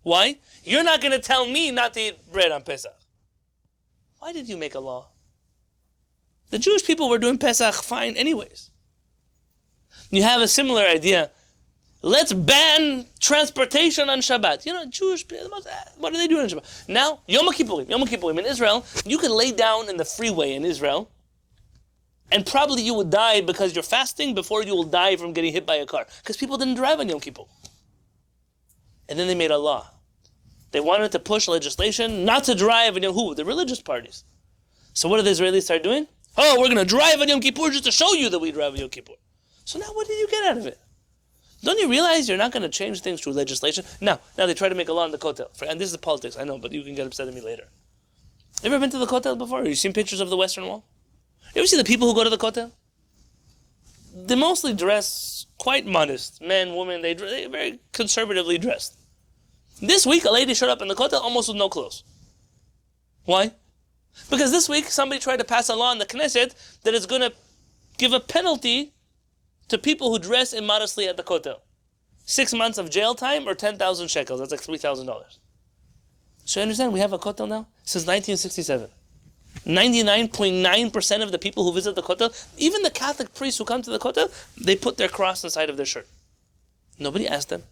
Speaker 1: Why? You're not going to tell me not to eat bread on Pesach. Why did you make a law? The Jewish people were doing Pesach fine anyways. You have a similar idea. Let's ban transportation on Shabbat. You know, Jewish people, what are they doing on Shabbat? Now, Yom Kippurim in Israel, you can lay down in the freeway in Israel, and probably you would die because you're fasting before you will die from getting hit by a car. Because people didn't drive on Yom Kippur. And then they made a law. They wanted to push legislation not to drive on Yom Kippur, the religious parties. So what did the Israelis start doing? Oh, we're going to drive on Yom Kippur just to show you that we drive on Yom Kippur. So now what did you get out of it? Don't you realize you're not going to change things through legislation? Now they try to make a law in the Kollel. And this is politics, I know, but you can get upset at me later. Ever been to the Kollel before? Have you seen pictures of the Western Wall? You ever see the people who go to the Kollel? They mostly dress quite modest. Men, women, they're very conservatively dressed. This week, a lady showed up in the Kollel almost with no clothes. Why? Because this week, somebody tried to pass a law in the Knesset that is going to give a penalty to people who dress immodestly at the Kollel. 6 months of jail time or 10,000 shekels. That's like $3,000. So you understand, we have a Kollel now since 1967. 99.9% of the people who visit the Kollel, even the Catholic priests who come to the Kollel, they put their cross inside of their shirt. Nobody asked them.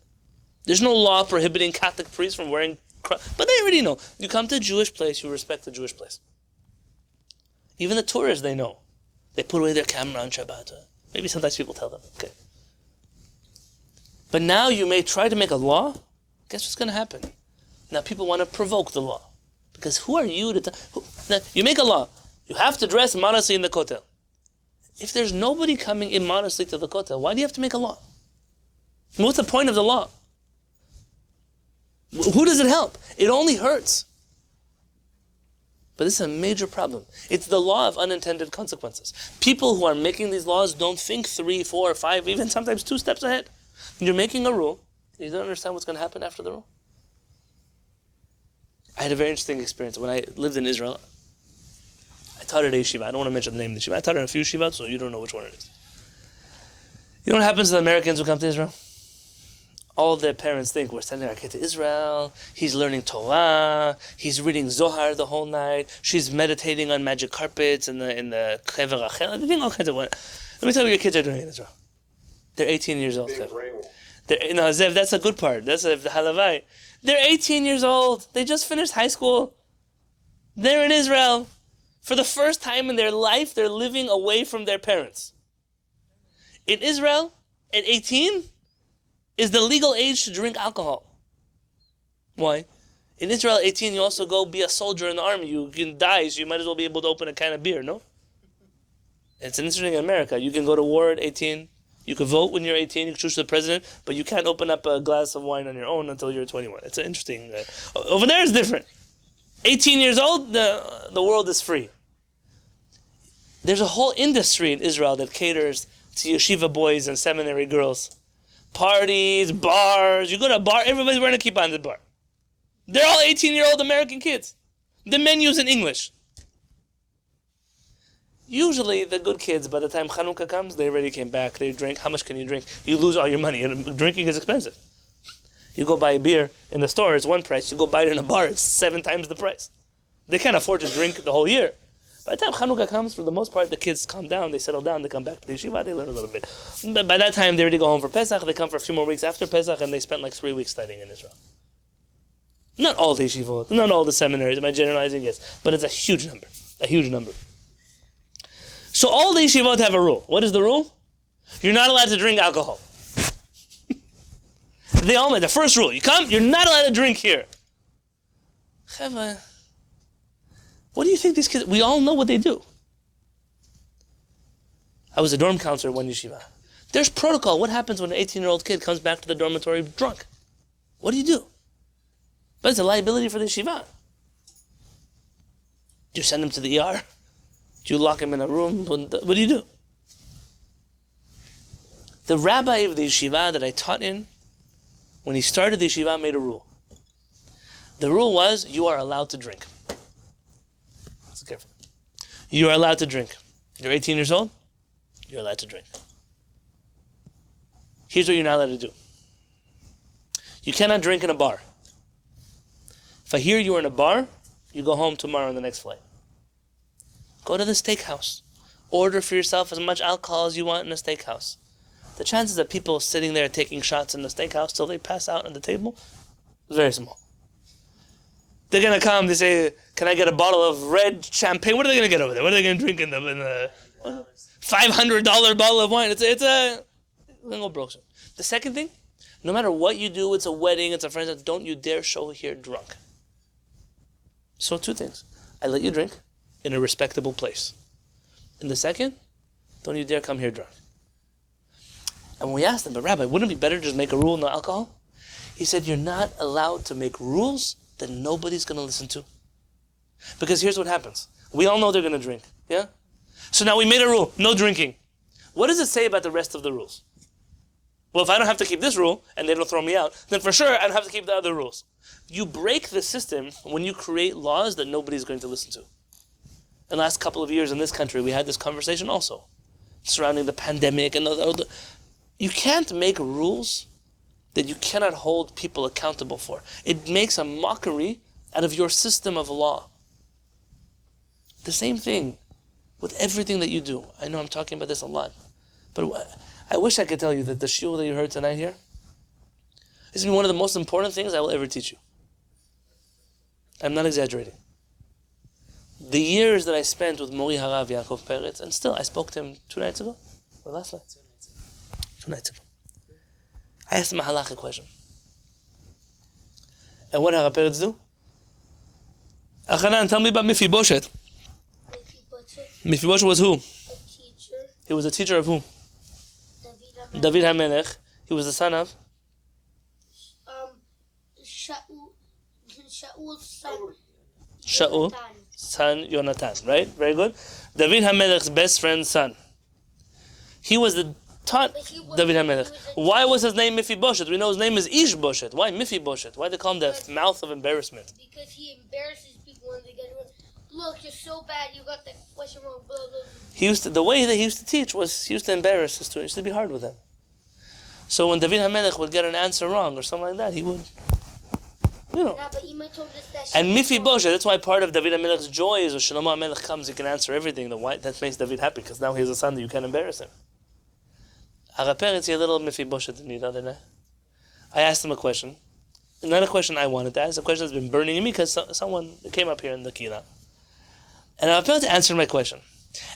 Speaker 1: There's no law prohibiting Catholic priests from wearing cross. But they already know. You come to a Jewish place, you respect the Jewish place. Even the tourists, they know. They put away their camera on Shabbat. Maybe sometimes people tell them. Okay. But now you may try to make a law. Guess what's going to happen? Now people want to provoke the law. Because who are you to tell? You make a law. You have to dress modestly in the kotel. If there's nobody coming immodestly to the kotel, why do you have to make a law? What's the point of the law? Who does it help? It only hurts. But this is a major problem. It's the law of unintended consequences. People who are making these laws don't think 3, 4, 5, even sometimes 2 steps ahead. You're making a rule. You don't understand what's going to happen after the rule. I had a very interesting experience. When I lived in Israel, I taught at a yeshiva. I don't want to mention the name of the yeshiva. I taught at a few yeshivot, so you don't know which one it is. You know what happens to the Americans who come to Israel? All their parents think, we're sending our kid to Israel, he's learning Torah, he's reading Zohar the whole night, she's meditating on magic carpets in the Kever Rachel, they're doing all kinds of what. Let me tell you what your kids are doing in Israel. They're 18 years old. Zev, that's a good part. That's the halavai. They're 18 years old. They just finished high school. They're in Israel. For the first time in their life, they're living away from their parents. In Israel, at 18, is the legal age to drink alcohol. Why? In Israel, at 18, you also go be a soldier in the army. You can die, so you might as well be able to open a can of beer, no? It's interesting in America. You can go to war at 18. You can vote when you're 18. You can choose the president, but you can't open up a glass of wine on your own until you're 21. It's interesting. Over there, it's different. 18 years old, the world is free. There's a whole industry in Israel that caters to yeshiva boys and seminary girls. Parties, bars. You go to a bar, everybody's wearing a kippah in the bar. They're all 18-year-old American kids. The menu's in English. Usually, the good kids, by the time Chanukah comes, they already came back. They drink. How much can you drink? You lose all your money. And drinking is expensive. You go buy a beer in the store, it's one price. You go buy it in a bar, it's 7 times the price. They can't afford to drink the whole year. By the time Chanukah comes, for the most part, the kids calm down, they settle down, they come back to the yeshiva, they learn a little bit. But by that time, they already go home for Pesach, they come for a few more weeks after Pesach, and they spent like 3 weeks studying in Israel. Not all the yeshivot, not all the seminaries, am I generalizing? Yes. But it's a huge number. A huge number. So all the yeshivot have a rule. What is the rule? You're not allowed to drink alcohol. They all made the first rule. You come, you're not allowed to drink here. Cheva, what do you think these kids, we all know what they do. I was a dorm counselor at one yeshiva. There's protocol. What happens when an 18-year-old kid comes back to the dormitory drunk? What do you do? But it's a liability for the yeshiva. Do you send him to the ER? Do you lock him in a room? What do you do? The rabbi of the yeshiva that I taught in, when he started the yeshiva, made a rule. The rule was, you are allowed to drink. Listen carefully. You are allowed to drink. You're 18 years old, you're allowed to drink. Here's what you're not allowed to do. You cannot drink in a bar. If I hear you are in a bar, you go home tomorrow on the next flight. Go to the steakhouse. Order for yourself as much alcohol as you want in a steakhouse. The chances of people sitting there taking shots in the steakhouse till they pass out on the table is very small. They're going to come, they say, can I get a bottle of red champagne? What are they going to get over there? What are they going to drink in the $500 bottle of wine? It's a little broken. The second thing, no matter what you do, it's a wedding, it's a friend, don't you dare show here drunk. So 2 things. I let you drink in a respectable place. And the second, don't you dare come here drunk. And when we asked him, but Rabbi, wouldn't it be better to just make a rule no alcohol? He said, you're not allowed to make rules that nobody's going to listen to. Because here's what happens. We all know they're going to drink. Yeah? So now we made a rule, no drinking. What does it say about the rest of the rules? Well, if I don't have to keep this rule, and they don't throw me out, then for sure I don't have to keep the other rules. You break the system when you create laws that nobody's going to listen to. In the last couple of years in this country, we had this conversation also, surrounding the pandemic and you can't make rules that you cannot hold people accountable for. It makes a mockery out of your system of law. The same thing with everything that you do. I know I'm talking about this a lot, but I wish I could tell you that the shiur that you heard tonight here is one of the most important things I will ever teach you. I'm not exaggerating. The years that I spent with Mori Harav Yaakov Peretz, and still I spoke to him 2 nights ago, or last night? 2 nights ago. I asked him a halachic question. And what did Harav Peretz do? Achanan, tell me about Mephibosheth.
Speaker 4: Mephibosheth
Speaker 1: Mephibosheth was who?
Speaker 4: A teacher.
Speaker 1: He was a teacher of who?
Speaker 4: David HaMelech.
Speaker 1: David HaMelech. He was the son of
Speaker 4: Shaul's son.
Speaker 1: Shaul,
Speaker 4: Yonatan.
Speaker 1: son Yonatan, right? Very good. David HaMelech's best friend's son. He was the taught
Speaker 4: But he was-
Speaker 1: David
Speaker 4: he
Speaker 1: HaMelech.
Speaker 4: was a
Speaker 1: Why was his name Mephibosheth? We know his name is Ishbosheth. Why Mephibosheth? Why they call him the mouth of embarrassment?
Speaker 4: Because he embarrasses people when they get it wrong. Look, you're so bad. You got the question wrong. Blah, blah, blah.
Speaker 1: The way that he used to teach was he used to embarrass his students. He used to be hard with them. So when David HaMelech would get an answer wrong or something like that, he would,
Speaker 4: Nah, but you might told us that.
Speaker 1: And Mephibosheth, that's why part of David HaMelech's joy is when Shlomo HaMelech comes, he can answer everything. That makes David happy, because now he has a son that you can't embarrass him. It's a little Mephibosheth in me the other day. I asked him a question. Not a question I wanted to ask, a question that's been burning in me because someone came up here in the Kehillat. And Rabbi answered my question.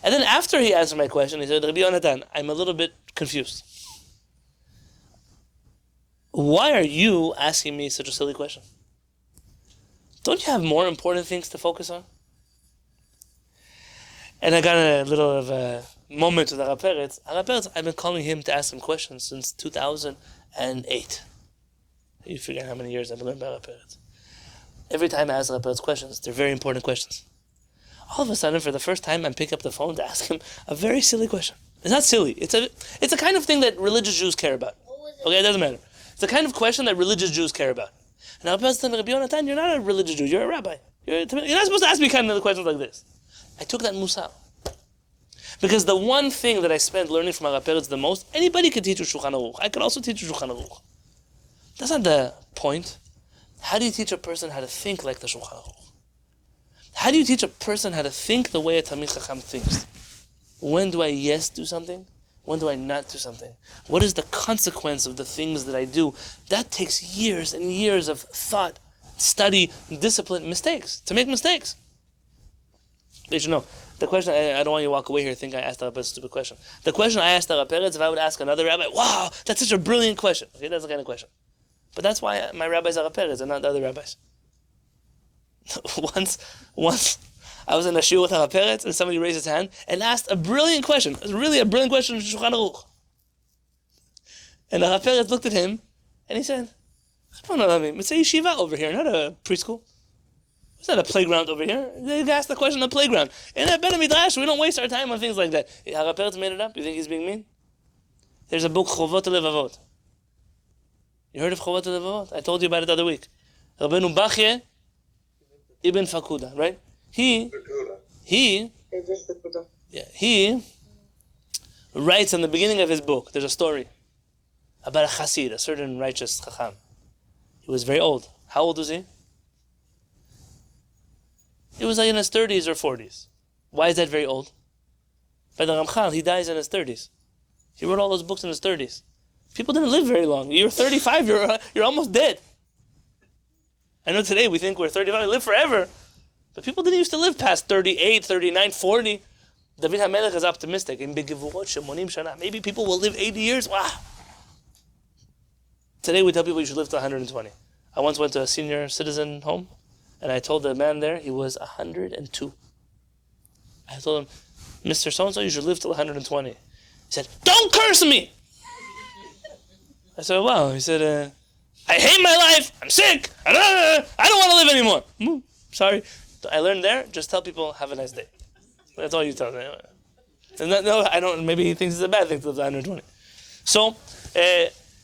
Speaker 1: And then after he answered my question, he said, Rabbi Yonatan, I'm a little bit confused. Why are you asking me such a silly question? Don't you have more important things to focus on? And I got a little of a moment with Rabbi Peretz. Rabbi Peretz, I've been calling him to ask him questions since 2008. You forget how many years I've learned by Rabbi Peretz. Every time I ask Rabbi Peretz questions, they're very important questions. All of a sudden, for the first time, I'm picking up the phone to ask him a very silly question. It's not silly. It's a kind of thing that religious Jews care about. Okay, it doesn't matter. It's the kind of question that religious Jews care about. And Rabbi Peretz told me, Rabbi Yonatan, you're not a religious Jew. You're a rabbi. You're not supposed to ask me kind of questions like this. I took that musar. Because the one thing that I spent learning from Rabbi Peretz the most, anybody could teach you Shulchan Aruch. I could also teach you Shulchan Aruch. That's not the point. How do you teach a person how to think like the Shulchan Aruch? How do you teach a person how to think the way a Talmid Chacham thinks? When do I yes do something? When do I not do something? What is the consequence of the things that I do? That takes years and years of thought, study, discipline, mistakes, to make mistakes. But you know, the question, I don't want you to walk away here thinking I asked Rabbi Peretz a stupid question. The question I asked Rabbi Peretz, if I would ask another rabbi, wow, that's such a brilliant question. Okay, that's the kind of question. But that's why my rabbis are Rabbi Peretz and not the other rabbis. Once I was in a shiur with Rabbi Peretz and somebody raised his hand and asked a brilliant question. Really a brilliant question from Shulchan Aruch. And Rabbi Peretz looked at him and he said, it's a yeshiva over here, not a preschool. It's not a playground over here. They asked the question on the playground. In a better midrash, we don't waste our time on things like that. Rabbi Peretz made it up. You think he's being mean? There's a book, Chovot Levavot. You heard of Chovot Levavot? I told you about it the other week. Rabbeinu Bachye Ibn Fakuda, right? He writes in the beginning of his book, there's a story about a chassid, a certain righteous chacham. He was very old. How old was he? He was like in his 30s or 40s. Why is that very old? By the Ramchal, he dies in his 30s. He wrote all those books in his 30s. People didn't live very long. You're 35, you're almost dead. I know today we think we're 35, we live forever. But people didn't used to live past 38, 39, 40. David HaMelech is optimistic. Maybe people will live 80 years. Wow. Today we tell people you should live to 120. I once went to a senior citizen home, and I told the man there he was 102. I told him, Mr. So-and-so, you should live till 120. He said, don't curse me! I said, wow. He said, I hate my life. I'm sick. I don't want to live anymore. Sorry. I learned there, just tell people, have a nice day. That's all you tell them. No, I don't. Maybe he thinks it's a bad thing to live to 120. So,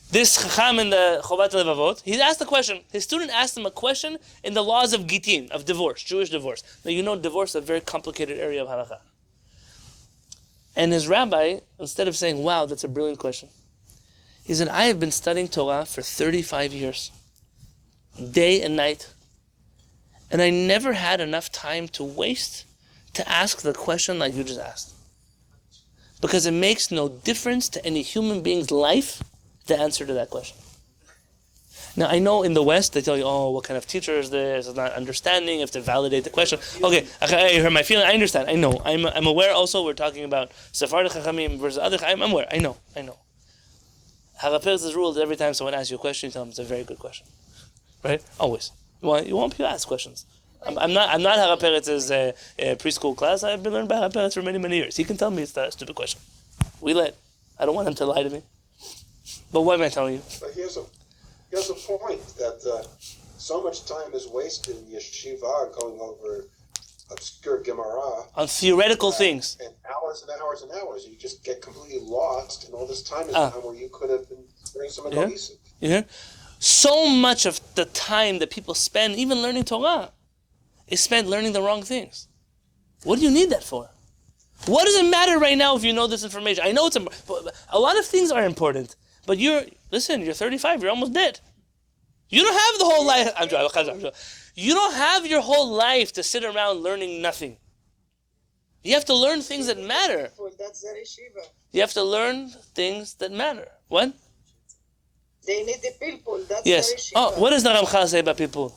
Speaker 1: this Chacham in the Chovat Levavot, he asked a question. His student asked him a question in the laws of Gitin, of divorce, Jewish divorce. Now, you know divorce is a very complicated area of halakha. And his rabbi, instead of saying, wow, that's a brilliant question, he said, I have been studying Torah for 35 years, day and night. And I never had enough time to waste to ask the question like you just asked. Because it makes no difference to any human being's life the answer to that question. Now, I know in the West, they tell you, oh, what kind of teacher is this? It's not understanding, you have to validate the question. Okay, I heard my feeling, I understand, I know. I'm aware also, we're talking about Sephardic Chachamim versus other Chachamim, I'm aware, I know. Rabbi Peretz's rule is every time someone asks you a question, you tell them it's a very good question. Right? Always. You want people to ask questions. I'm not Hara Peretz's preschool class. I've been learned by Hara Peretz for many, many years. He can tell me it's not a stupid question. We let. I don't want him to lie to me. But what am I telling you?
Speaker 3: But here's a point that so much time is wasted in yeshiva going over obscure Gemara
Speaker 1: On theoretical things.
Speaker 3: and hours and hours and hours. You just get completely lost, and all this time is time where you could have been doing something cohesive.
Speaker 1: Yeah. So much of the time that people spend, even learning Torah, is spent learning the wrong things. What do you need that for? What does it matter right now if you know this information? I know it's a lot of things are important, but you're 35, you're almost dead. You don't have the whole life. I'm joking. You don't have your whole life to sit around learning nothing. You have to learn things that matter.
Speaker 6: That's their yeshiva.
Speaker 1: You have to learn things that matter. What?
Speaker 6: They need the people. That's
Speaker 1: Yes.
Speaker 6: their yeshiva.
Speaker 1: Oh, what does the Ramchal say about people?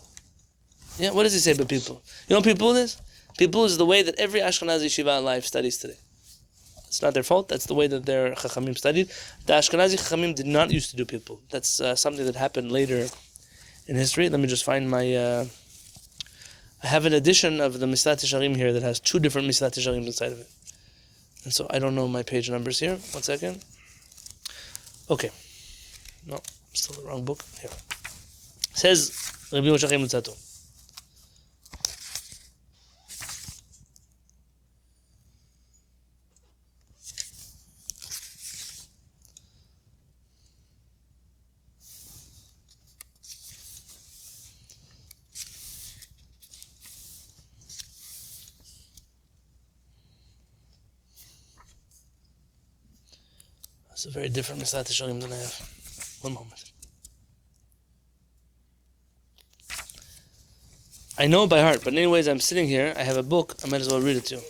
Speaker 1: Yeah, what does he say about people? You know what people is? People is the way that every Ashkenazi yeshiva alive studies today. It's not their fault. That's the way that their Chachamim studied. The Ashkenazi Chachamim did not used to do people. That's something that happened later in history. Let me just find my... I have an edition of the Mishneh Torah here that has 2 different Mishneh Torah inside of it. And so I don't know my page numbers here. 1 second. Okay. No, still the wrong book. Here. It says Rabbi Yonatan Halevy. It's a very different Mishneh Torah than I have. 1 moment. I know it by heart, but anyways, I'm sitting here, I have a book, I might as well read it to you.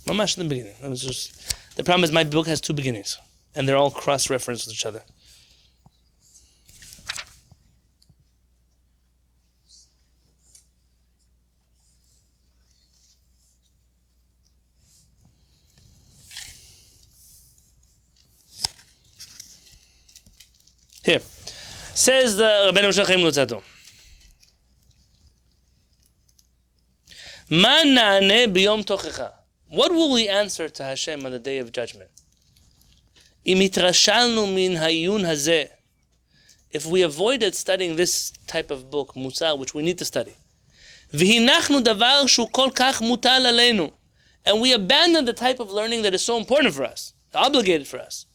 Speaker 1: Mamash in the beginning. The problem is my book has 2 beginnings, and they're all cross-referenced with each other. Here. Says the Rabbeinu Shachem Lutzato. Ma na'aneh b'yom tochecha. What will we answer to Hashem on the day of judgment? Im hitrashalnu min hayun hazeh. If we avoided studying this type of book, Musar, which we need to study. V'hinachnu davar shu kol kach mutal aleinu. And we abandon the type of learning that is so important for us, obligated for us.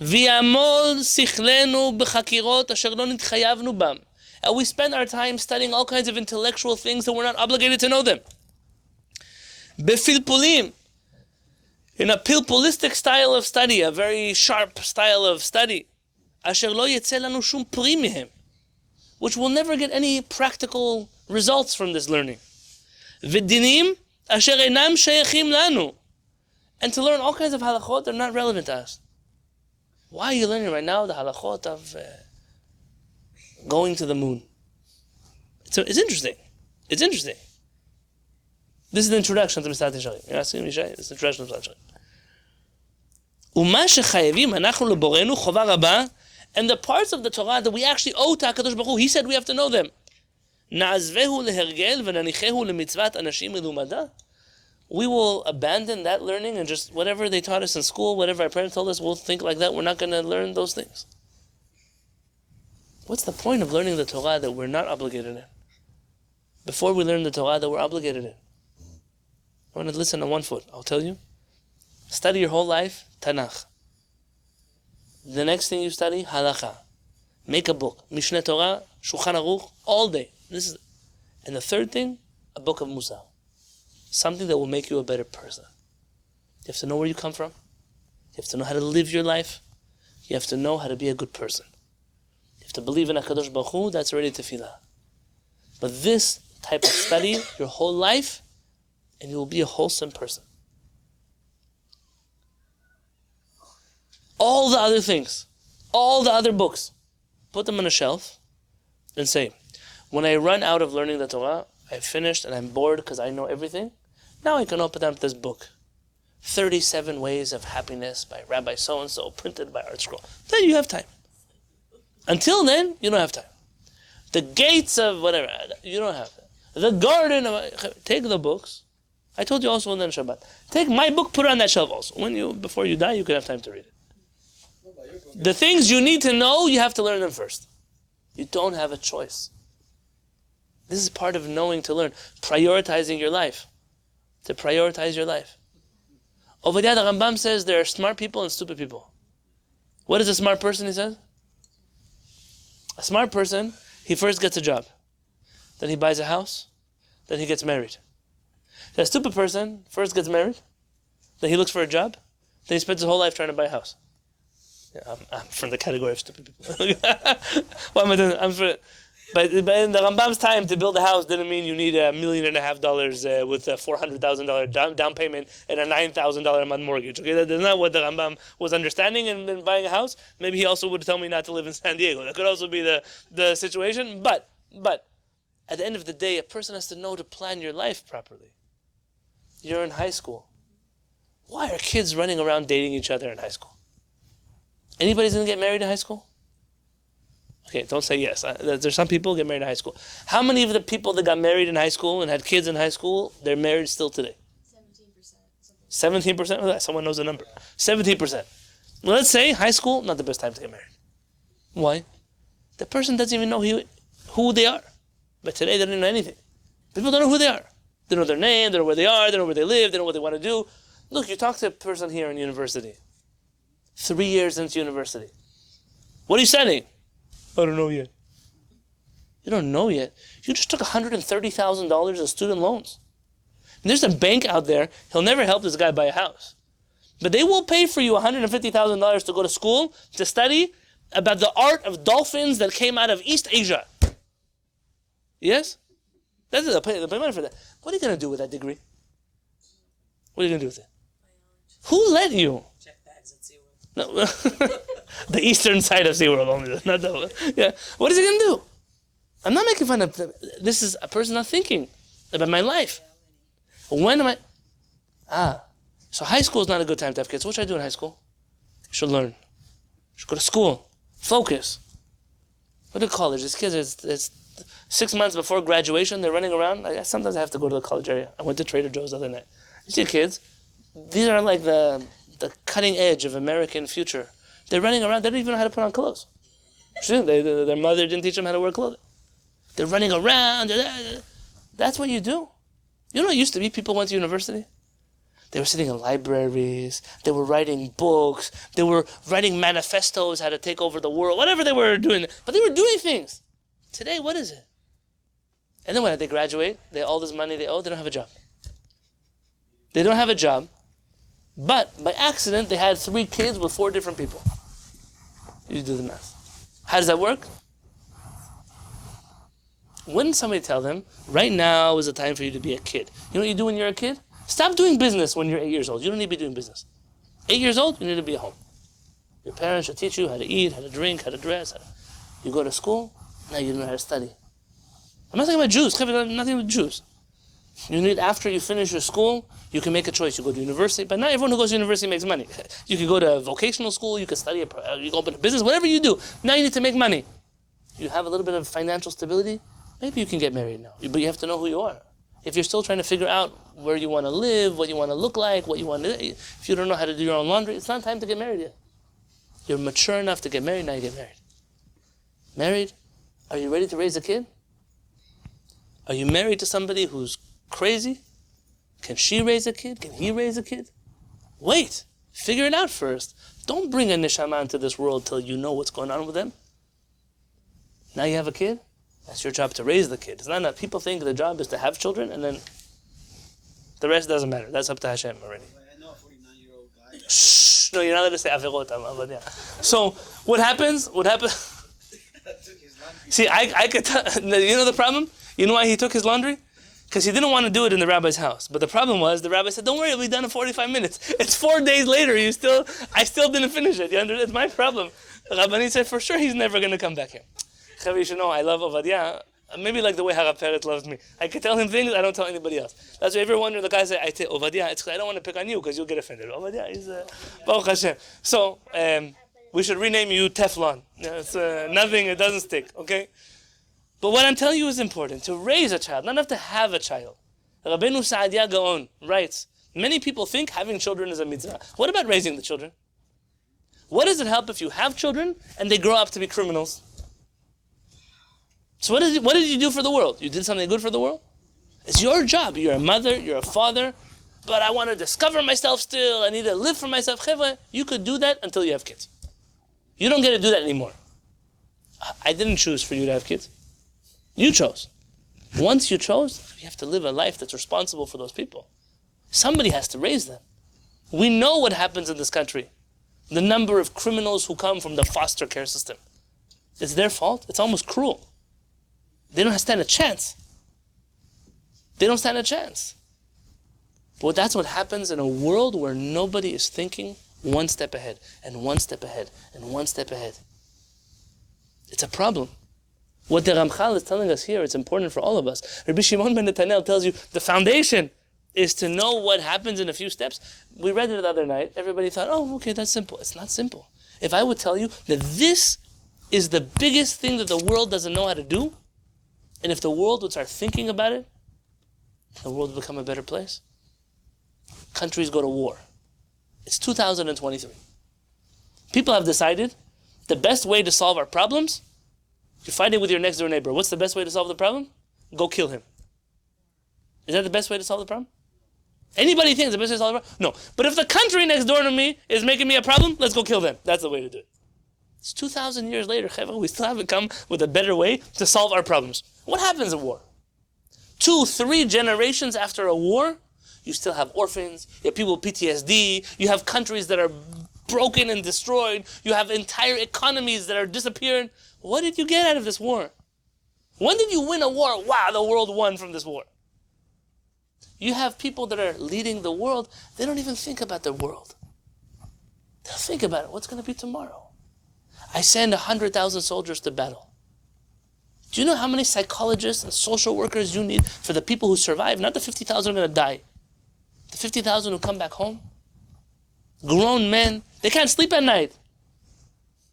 Speaker 1: V'yamol sichlenu b'chakirot asher lo nitchayavnu bam. And we spend our time studying all kinds of intellectual things that we're not obligated to know them. Befilpulim, in a pilpulistic style of study, a very sharp style of study, asher lo yetze lanu shum pri mihem, which will never get any practical results from this learning. V'dinim asher einam sheyachim lanu, and to learn all kinds of halachot that are not relevant to us. Why are you learning right now the halachot of going to the moon? It's interesting. It's interesting. This is the introduction to Mishneh Torah. You're asking me, Shai? This is the introduction to Mishneh Torah. U'ma shechayevim anachnu leborenu chova rabba, and the parts of the Torah that we actually owe to HaKadosh Baruch Hu, He said we have to know them. Na'azvehu lehergel v'nanichehu lemitzvat anashim melumada. We will abandon that learning and just whatever they taught us in school, whatever our parents told us, we'll think like that. We're not going to learn those things. What's the point of learning the Torah that we're not obligated in? Before we learn the Torah that we're obligated in. I want to listen on 1 foot. I'll tell you. Study your whole life, Tanakh. The next thing you study, Halakha. Make a book. Mishneh Torah, Shulchan Aruch, all day. And the third thing, a book of Musar. Something that will make you a better person. You have to know where you come from. You have to know how to live your life. You have to know how to be a good person. You have to believe in HaKadosh Baruch Hu, that's already tefillah. But this type of study, your whole life, and you will be a wholesome person. All the other things, all the other books, put them on a shelf and say, when I run out of learning the Torah, I've finished and I'm bored because I know everything. Now I can open up this book. 37 Ways of Happiness by Rabbi so-and-so, printed by Art Scroll. Then you have time. Until then, you don't have time. The gates of whatever. You don't have that. The garden of... Take the books. I told you also on Shabbat. Take my book, put it on that shelf also. Before you die, you can have time to read it. The things you need to know, you have to learn them first. You don't have a choice. This is part of knowing to learn. Prioritizing your life. To prioritize your life. Over there, the Rambam says there are smart people and stupid people. What is a smart person, he says? A smart person, he first gets a job. Then he buys a house. Then he gets married. A stupid person first gets married. Then he looks for a job. Then he spends his whole life trying to buy a house. Yeah, I'm from the category of stupid people. What am I doing? But in the Rambam's time, to build a house didn't mean you need $1.5 million with a $400,000 down payment and a $9,000 a month mortgage. Okay, that's not what the Rambam was understanding in buying a house. Maybe he also would tell me not to live in San Diego. That could also be the situation. But at the end of the day, a person has to know to plan your life properly. You're in high school. Why are kids running around dating each other in high school? Anybody's going to get married in high school? Okay, don't say yes. There's some people who get married in high school. How many of the people that got married in high school and had kids in high school, they're married still today? 17%. 17%? Someone knows the number. 17%. Well, let's say high school, not the best time to get married. Why? The person doesn't even know who they are. But today they don't know anything. People don't know who they are. They don't know their name, they don't know where they are, they don't know where they live, they don't know what they want to do. Look, you talk to a person here in university. 3 years into university. What are you studying? I don't know yet. You don't know yet. You just took $130,000 in student loans. And there's a bank out there, he'll never help this guy buy a house. But they will pay for you $150,000 to go to school, to study about the art of dolphins that came out of East Asia. Yes? They'll pay money for that. What are you going to do with that degree? What are you going to do with it? Who let you?
Speaker 6: Check bags at SeaWorld.
Speaker 1: No. The eastern side of SeaWorld only. Not the, yeah. What is he going to do? I'm not making fun of them. This is a person not thinking about my life. When am I... So high school is not a good time to have kids. What should I do in high school? You should learn. You should go to school. Focus. Go to college. These kids, it's 6 months before graduation, they're running around. Sometimes I have to go to the college area. I went to Trader Joe's the other night. You see kids? These are like the cutting edge of American future. They're running around. They don't even know how to put on clothes. Their mother didn't teach them how to wear clothes. They're running around. That's what you do. You know what it used to be? People went to university. They were sitting in libraries. They were writing books. They were writing manifestos, how to take over the world, whatever they were doing. But they were doing things. Today, what is it? And then when they graduate, all this money they owe, they don't have a job. They don't have a job. But by accident, they had 3 kids with 4 different people. You do the math. How does that work? Wouldn't somebody tell them, right now is the time for you to be a kid? You know what you do when you're a kid? Stop doing business when you're 8 years old. You don't need to be doing business. 8 years old, you need to be at home. Your parents should teach you how to eat, how to drink, how to dress. You go to school, now you know how to study. I'm not talking about Jews. Nothing with Jews. You need, after you finish your school, you can make a choice. You go to university, but not everyone who goes to university makes money. You can go to vocational school, you can study, you can open a business, whatever you do. Now you need to make money. You have a little bit of financial stability, maybe you can get married now. But you have to know who you are. If you're still trying to figure out where you want to live, what you want to look like, what you want to do, if you don't know how to do your own laundry, it's not time to get married yet. You're mature enough to get married, now you get married. Married? Are you ready to raise a kid? Are you married to somebody who's crazy? Can she raise a kid? Can he raise a kid? Wait. Figure it out first. Don't bring a neshama into this world till you know what's going on with them. Now you have a kid? That's your job to raise the kid. It's not that people think the job is to have children and then the rest doesn't matter. That's up to Hashem already.
Speaker 5: I know a 49-year-old guy.
Speaker 1: Shh. No, you're not allowed to say averot. Yeah. So what happens? See, I could tell, you know the problem? You know why he took his laundry? Because he didn't want to do it in the rabbi's house. But the problem was, the rabbi said, don't worry, it'll be done in 45 minutes. It's 4 days later, I still didn't finish it. You understand? It's my problem. The Rabbani said, for sure he's never going to come back here. You should know, I love Ovadia. Maybe like the way Harav Peretz loves me. I can tell him things I don't tell anybody else. That's why if you're wondering, the guy said, I take Ovadia, it's because I don't want to pick on you because you'll get offended. Ovadia is Baruch Hashem. So, we should rename you Teflon. It's nothing, it doesn't stick, okay? But what I'm telling you is important. To raise a child, not enough to have a child. Rabbeinu Saadia Gaon writes, many people think having children is a mitzvah. What about raising the children? What does it help if you have children and they grow up to be criminals? So what did you do for the world? You did something good for the world? It's your job. You're a mother, you're a father, but I want to discover myself still. I need to live for myself. You could do that until you have kids. You don't get to do that anymore. I didn't choose for you to have kids. You chose. Once you chose, you have to live a life that's responsible for those people. Somebody has to raise them. We know what happens in this country. The number of criminals who come from the foster care system. It's their fault. It's almost cruel. They don't stand a chance. They don't stand a chance. But that's what happens in a world where nobody is thinking one step ahead, and one step ahead, and one step ahead. It's a problem. What the Ramchal is telling us here, it's important for all of us. Rabbi Shimon Ben Netanel tells you the foundation is to know what happens in a few steps. We read it the other night. Everybody thought, oh, okay, that's simple. It's not simple. If I would tell you that this is the biggest thing that the world doesn't know how to do, and if the world would start thinking about it, the world would become a better place. Countries go to war. It's 2023. People have decided the best way to solve our problems, you're fighting with your next door neighbor. What's the best way to solve the problem? Go kill him. Is that the best way to solve the problem? Anybody thinks the best way to solve the problem? No. But if the country next door to me is making me a problem, let's go kill them. That's the way to do it. It's 2,000 years later, we still haven't come with a better way to solve our problems. What happens in war? 2-3 generations after a war, you still have orphans, you have people with PTSD, you have countries that are broken and destroyed, you have entire economies that are disappearing. What did you get out of this war? When did you win a war? Wow, the world won from this war. You have people that are leading the world, they don't even think about the world. They'll think about it. What's going to be tomorrow? I send 100,000 soldiers to battle. Do you know how many psychologists and social workers you need for the people who survive? Not the 50,000 who are going to die. The 50,000 who come back home. Grown men, they can't sleep at night.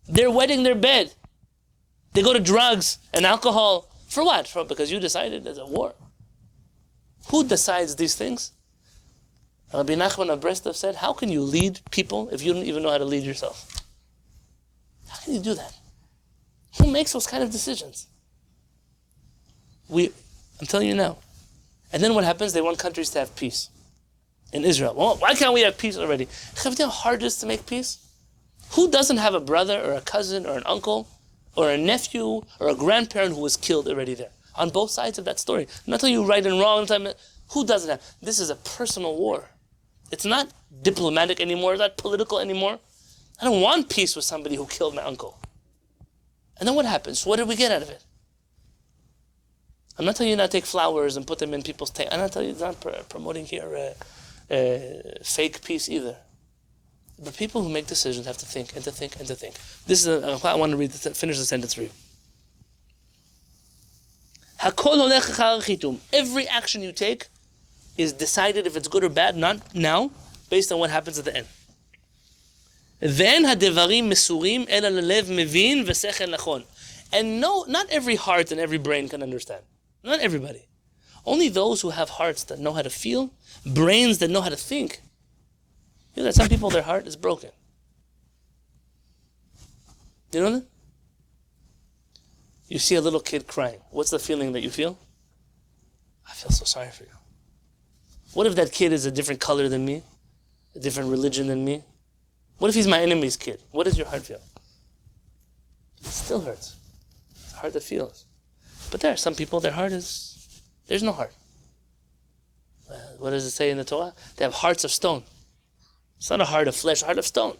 Speaker 1: They're wetting their bed. They go to drugs and alcohol. For what? Because you decided there's a war. Who decides these things? Rabbi Nachman of Breslov said, how can you lead people if you don't even know how to lead yourself? How can you do that? Who makes those kind of decisions? I'm telling you now. And then what happens? They want countries to have peace. In Israel. Well, why can't we have peace already? You know how hard it is to make peace? Who doesn't have a brother or a cousin or an uncle or a nephew or a grandparent who was killed already there? On both sides of that story. I'm not telling you right and wrong. Who doesn't have? This is a personal war. It's not diplomatic anymore. It's not political anymore. I don't want peace with somebody who killed my uncle. And then what happens? What did we get out of it? I'm not telling you not to take flowers and put them in people's tank. I'm not telling you, it's not promoting here fake peace either. But people who make decisions have to think and to think and to think. This is I want to finish the sentence for you. Every action you take is decided if it's good or bad, not now, based on what happens at the end. And no, not every heart and every brain can understand. Not everybody. Only those who have hearts that know how to feel, brains that know how to think. You know that some people, their heart is broken. You know that? You see a little kid crying. What's the feeling that you feel? I feel so sorry for you. What if that kid is a different color than me? A different religion than me? What if he's my enemy's kid? What does your heart feel? It still hurts. It's a heart that feels. But there are some people, their heart is, there's no heart. What does it say in the Torah? They have hearts of stone. It's not a heart of flesh, a heart of stone.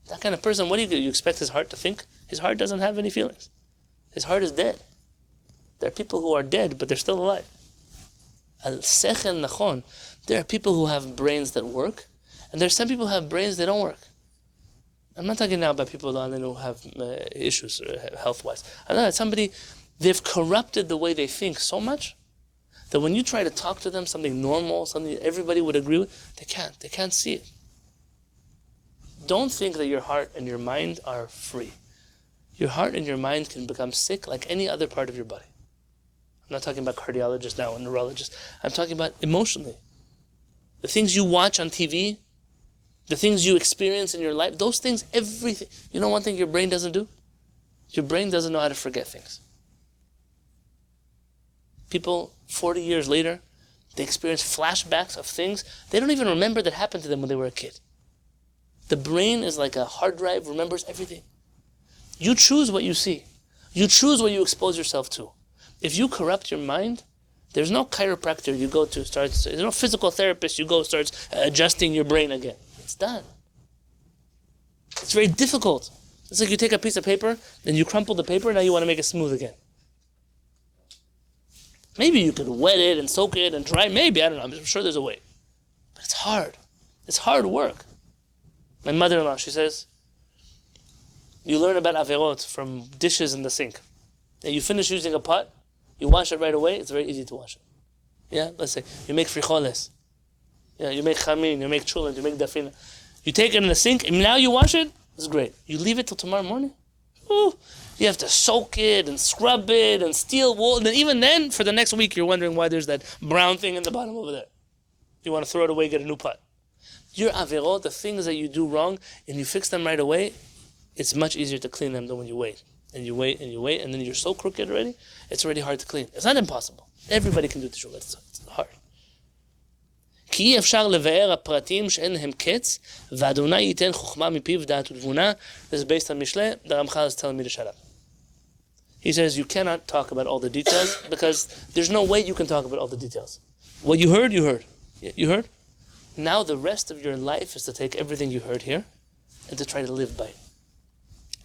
Speaker 1: That kind of person, what do? You expect his heart to think? His heart doesn't have any feelings. His heart is dead. There are people who are dead, but they're still alive. Al-sechel nachon. There are people who have brains that work, and there are some people who have brains that don't work. I'm not talking now about people who have issues health-wise. I'm talking about somebody, they've corrupted the way they think so much that when you try to talk to them, something normal, something everybody would agree with, they can't see it. Don't think that your heart and your mind are free. your heart and your mind can become sick like any other part of your body. I'm not talking about cardiologists now and neurologists. I'm talking about emotionally. The things you watch on TV, the things you experience in your life, those things, everything. You know one thing your brain doesn't do? Your brain doesn't know how to forget things. People, 40 years later, they experience flashbacks of things they don't even remember that happened to them when they were a kid. The brain is like a hard drive, remembers everything. You choose what you see. You choose what you expose yourself to. If you corrupt your mind, there's no chiropractor you go to, there's no physical therapist you go starts adjusting your brain again. It's done. It's very difficult. It's like you take a piece of paper, then you crumple the paper, now you want to make it smooth again. Maybe you could wet it and soak it and dry it. Maybe, I don't know. I'm sure there's a way. But it's hard. It's hard work. My mother-in-law, she says, you learn about averot from dishes in the sink. And you finish using a pot, you wash it right away, it's very easy to wash it. Yeah, let's say, you make frijoles. Yeah, you make chamin, you make chulent, you make dafina. You take it in the sink, and now you wash it, it's great. You leave it till tomorrow morning, ooh, you have to soak it and scrub it and steel wool. And then even then, for the next week, you're wondering why there's that brown thing in the bottom over there. You want to throw it away, get a new pot. Your averot, the things that you do wrong, and you fix them right away, it's much easier to clean them than when you wait. And you wait, and you wait, and then you're so crooked already, it's already hard to clean. It's not impossible. Everybody can do teshuva, it's hard. כי אי אפשר לבאר הפרטים שאין להם קץ, ואדוני ייתן חוכמה מפיו דעת ותבונה. This is based on Mishle. The Ramchal is telling me to shut up. He says you cannot talk about all the details because there's no way you can talk about all the details. What you heard, you heard. You heard? Now the rest of your life is to take everything you heard here and to try to live by it.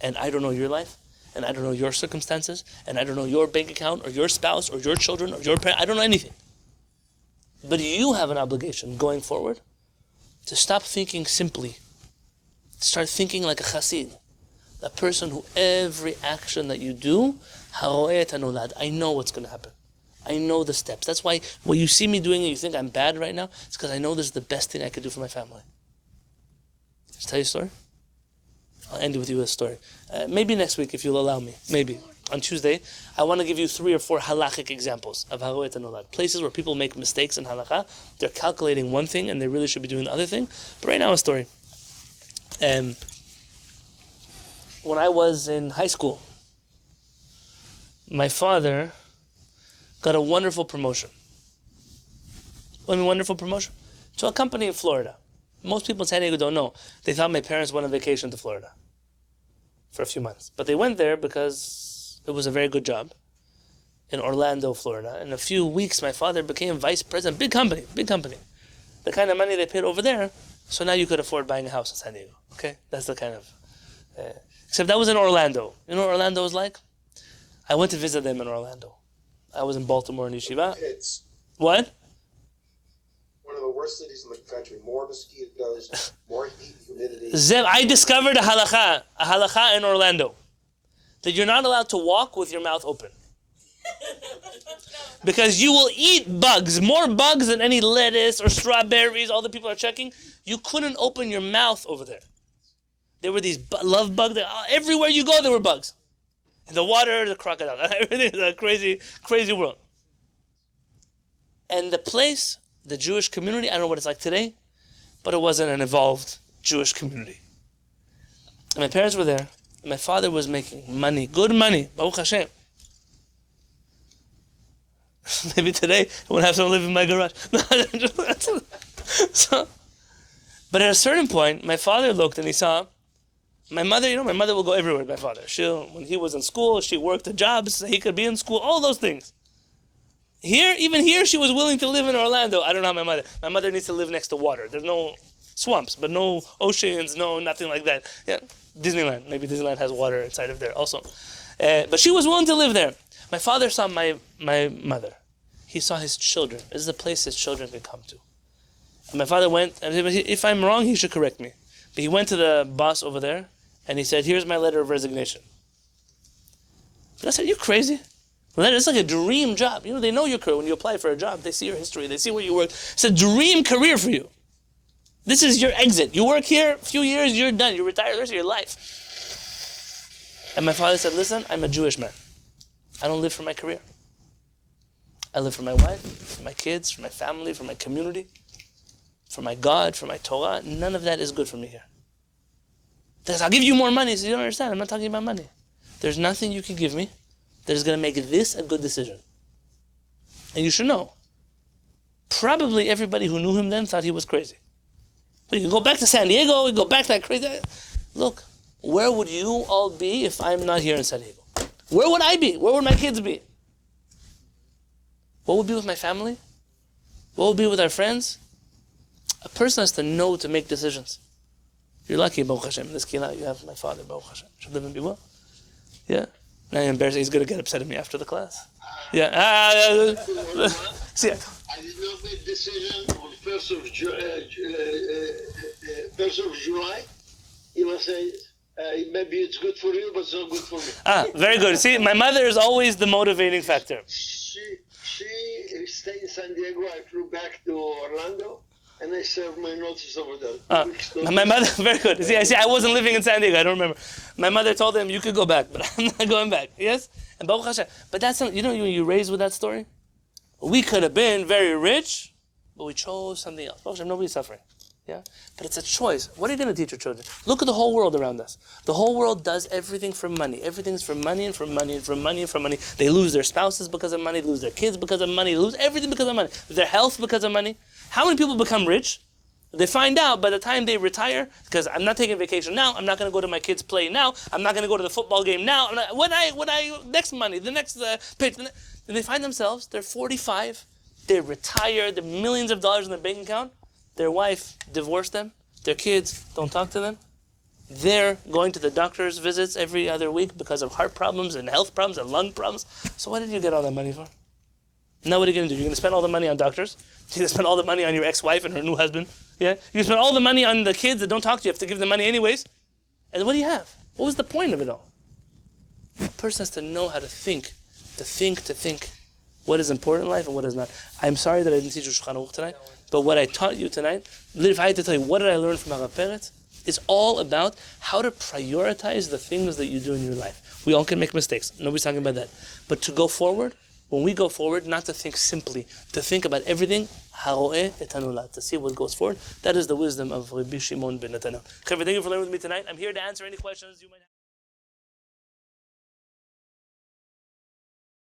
Speaker 1: And I don't know your life, and I don't know your circumstances, and I don't know your bank account, or your spouse, or your children, or your parents. I don't know anything. But you have an obligation going forward to stop thinking simply. Start thinking like a chassid, a person who every action that you do, I know what's going to happen. I know the steps. That's why when you see me doing it, you think I'm bad right now. It's because I know this is the best thing I could do for my family. Just tell you a story. I'll end with you a story. Maybe next week, if you'll allow me. Maybe. On Tuesday, I want to give you 3 or 4 halachic examples of haroet hanolad. Places where people make mistakes in halakha. They're calculating one thing and they really should be doing the other thing. But right now, a story. When I was in high school, my father got a wonderful promotion. Wonderful promotion? To a company in Florida. Most people in San Diego don't know. They thought my parents went on vacation to Florida for a few months. But they went there because it was a very good job in Orlando, Florida. In a few weeks, my father became vice president. Big company. The kind of money they paid over there, so now you could afford buying a house in San Diego. Okay? That's the kind of... except that was in Orlando. You know what Orlando was like? I went to visit them in Orlando. I was in Baltimore in Yeshiva.
Speaker 3: It's
Speaker 1: What?
Speaker 3: one of the worst cities in the country. More mosquitoes, more heat, humidity.
Speaker 1: Zev, I discovered a halacha in Orlando. That you're not allowed to walk with your mouth open. Because you will eat bugs, more bugs than any lettuce or strawberries, all the people are checking. You couldn't open your mouth over there. There were these love bugs. Everywhere you go, there were bugs. In the water, the crocodile. Everything is a crazy, crazy world. And the place, the Jewish community, I don't know what it's like today, but it wasn't an evolved Jewish community. And my parents were there. And my father was making money, good money, Baruch Hashem. Maybe today I won't have someone live in my garage. But at a certain point, my father looked and he saw my mother. My mother will go everywhere with my father. When he was in school, she worked the jobs so he could be in school, all those things. Even here, she was willing to live in Orlando. I don't know how my mother. My mother needs to live next to water. There's no swamps, but no oceans, no nothing like that. Yeah. Disneyland. Maybe Disneyland has water inside of there also. But she was willing to live there. My father saw my mother. He saw his children. This is a place his children can come to. And my father went, and if I'm wrong, he should correct me. But he went to the boss over there, and he said, here's my letter of resignation. And I said, you crazy? Well, it's like a dream job. They know your career. When you apply for a job, they see your history. They see where you work. It's a dream career for you. This is your exit. You work here, a few years, you're done. You retire the rest of your life. And my father said, listen, I'm a Jewish man. I don't live for my career. I live for my wife, for my kids, for my family, for my community, for my God, for my Torah. None of that is good for me here. He says, I'll give you more money. He says, you don't understand. I'm not talking about money. There's nothing you can give me that is going to make this a good decision. And you should know, probably everybody who knew him then thought he was crazy. But you can go back to San Diego, you go back to that crazy... Look, where would you all be if I'm not here in San Diego? Where would I be? Where would my kids be? What would be with my family? What would be with our friends? A person has to know to make decisions. You're lucky, Baruch Hashem, in this Kehillat, you have my father, Baruch Hashem. Should live and be well. Yeah. Now I'm embarrassed. He's going to get upset at me after the class. Yeah. See ya.
Speaker 8: I did not make decision on 1st of July. You must say, maybe it's good for you, but it's not good for me.
Speaker 1: Very good. See, my mother is always the motivating factor.
Speaker 8: She stayed in San Diego. I flew back to Orlando, and I served my notice over there.
Speaker 1: My mother, very good. See, I wasn't living in San Diego. I don't remember. My mother told him, you could go back, but I'm not going back. Yes? And Baruch Hashem. But that's something, you raised with that story? We could have been very rich, but we chose something else. Baruch Hashem, nobody's suffering. Yeah? But it's a choice. What are you going to teach your children? Look at the whole world around us. The whole world does everything for money. Everything's for money and for money and for money and for money. They lose their spouses because of money, lose their kids because of money, lose everything because of money. Their health because of money. How many people become rich? They find out by the time they retire, because I'm not taking vacation now, I'm not going to go to my kids' play now, I'm not going to go to the football game now, next money, the next pitch, and they find themselves, they're 45, they're retired, they're millions of dollars in their bank account, their wife divorced them, their kids don't talk to them, they're going to the doctor's visits every other week because of heart problems and health problems and lung problems. So what did you get all that money for? Now what are you going to do? You're going to spend all the money on doctors? You're going to spend all the money on your ex-wife and her new husband? Yeah? You're going to spend all the money on the kids that don't talk to you. You have to give them money anyways. And what do you have? What was the point of it all? A person has to know how to think what is important in life and what is not. I'm sorry that I didn't teach you Shulchan Aruch tonight, but what I taught you tonight, if I had to tell you what did I learn from Harav Peretz, it's all about how to prioritize the things that you do in your life. We all can make mistakes. Nobody's talking about that. But to go forward, when we go forward, not to think simply, to think about everything, to see what goes forward. That is the wisdom of Rabbi Shimon Ben Netanel. Thank you for learning with me tonight. I'm here to answer any questions you might have.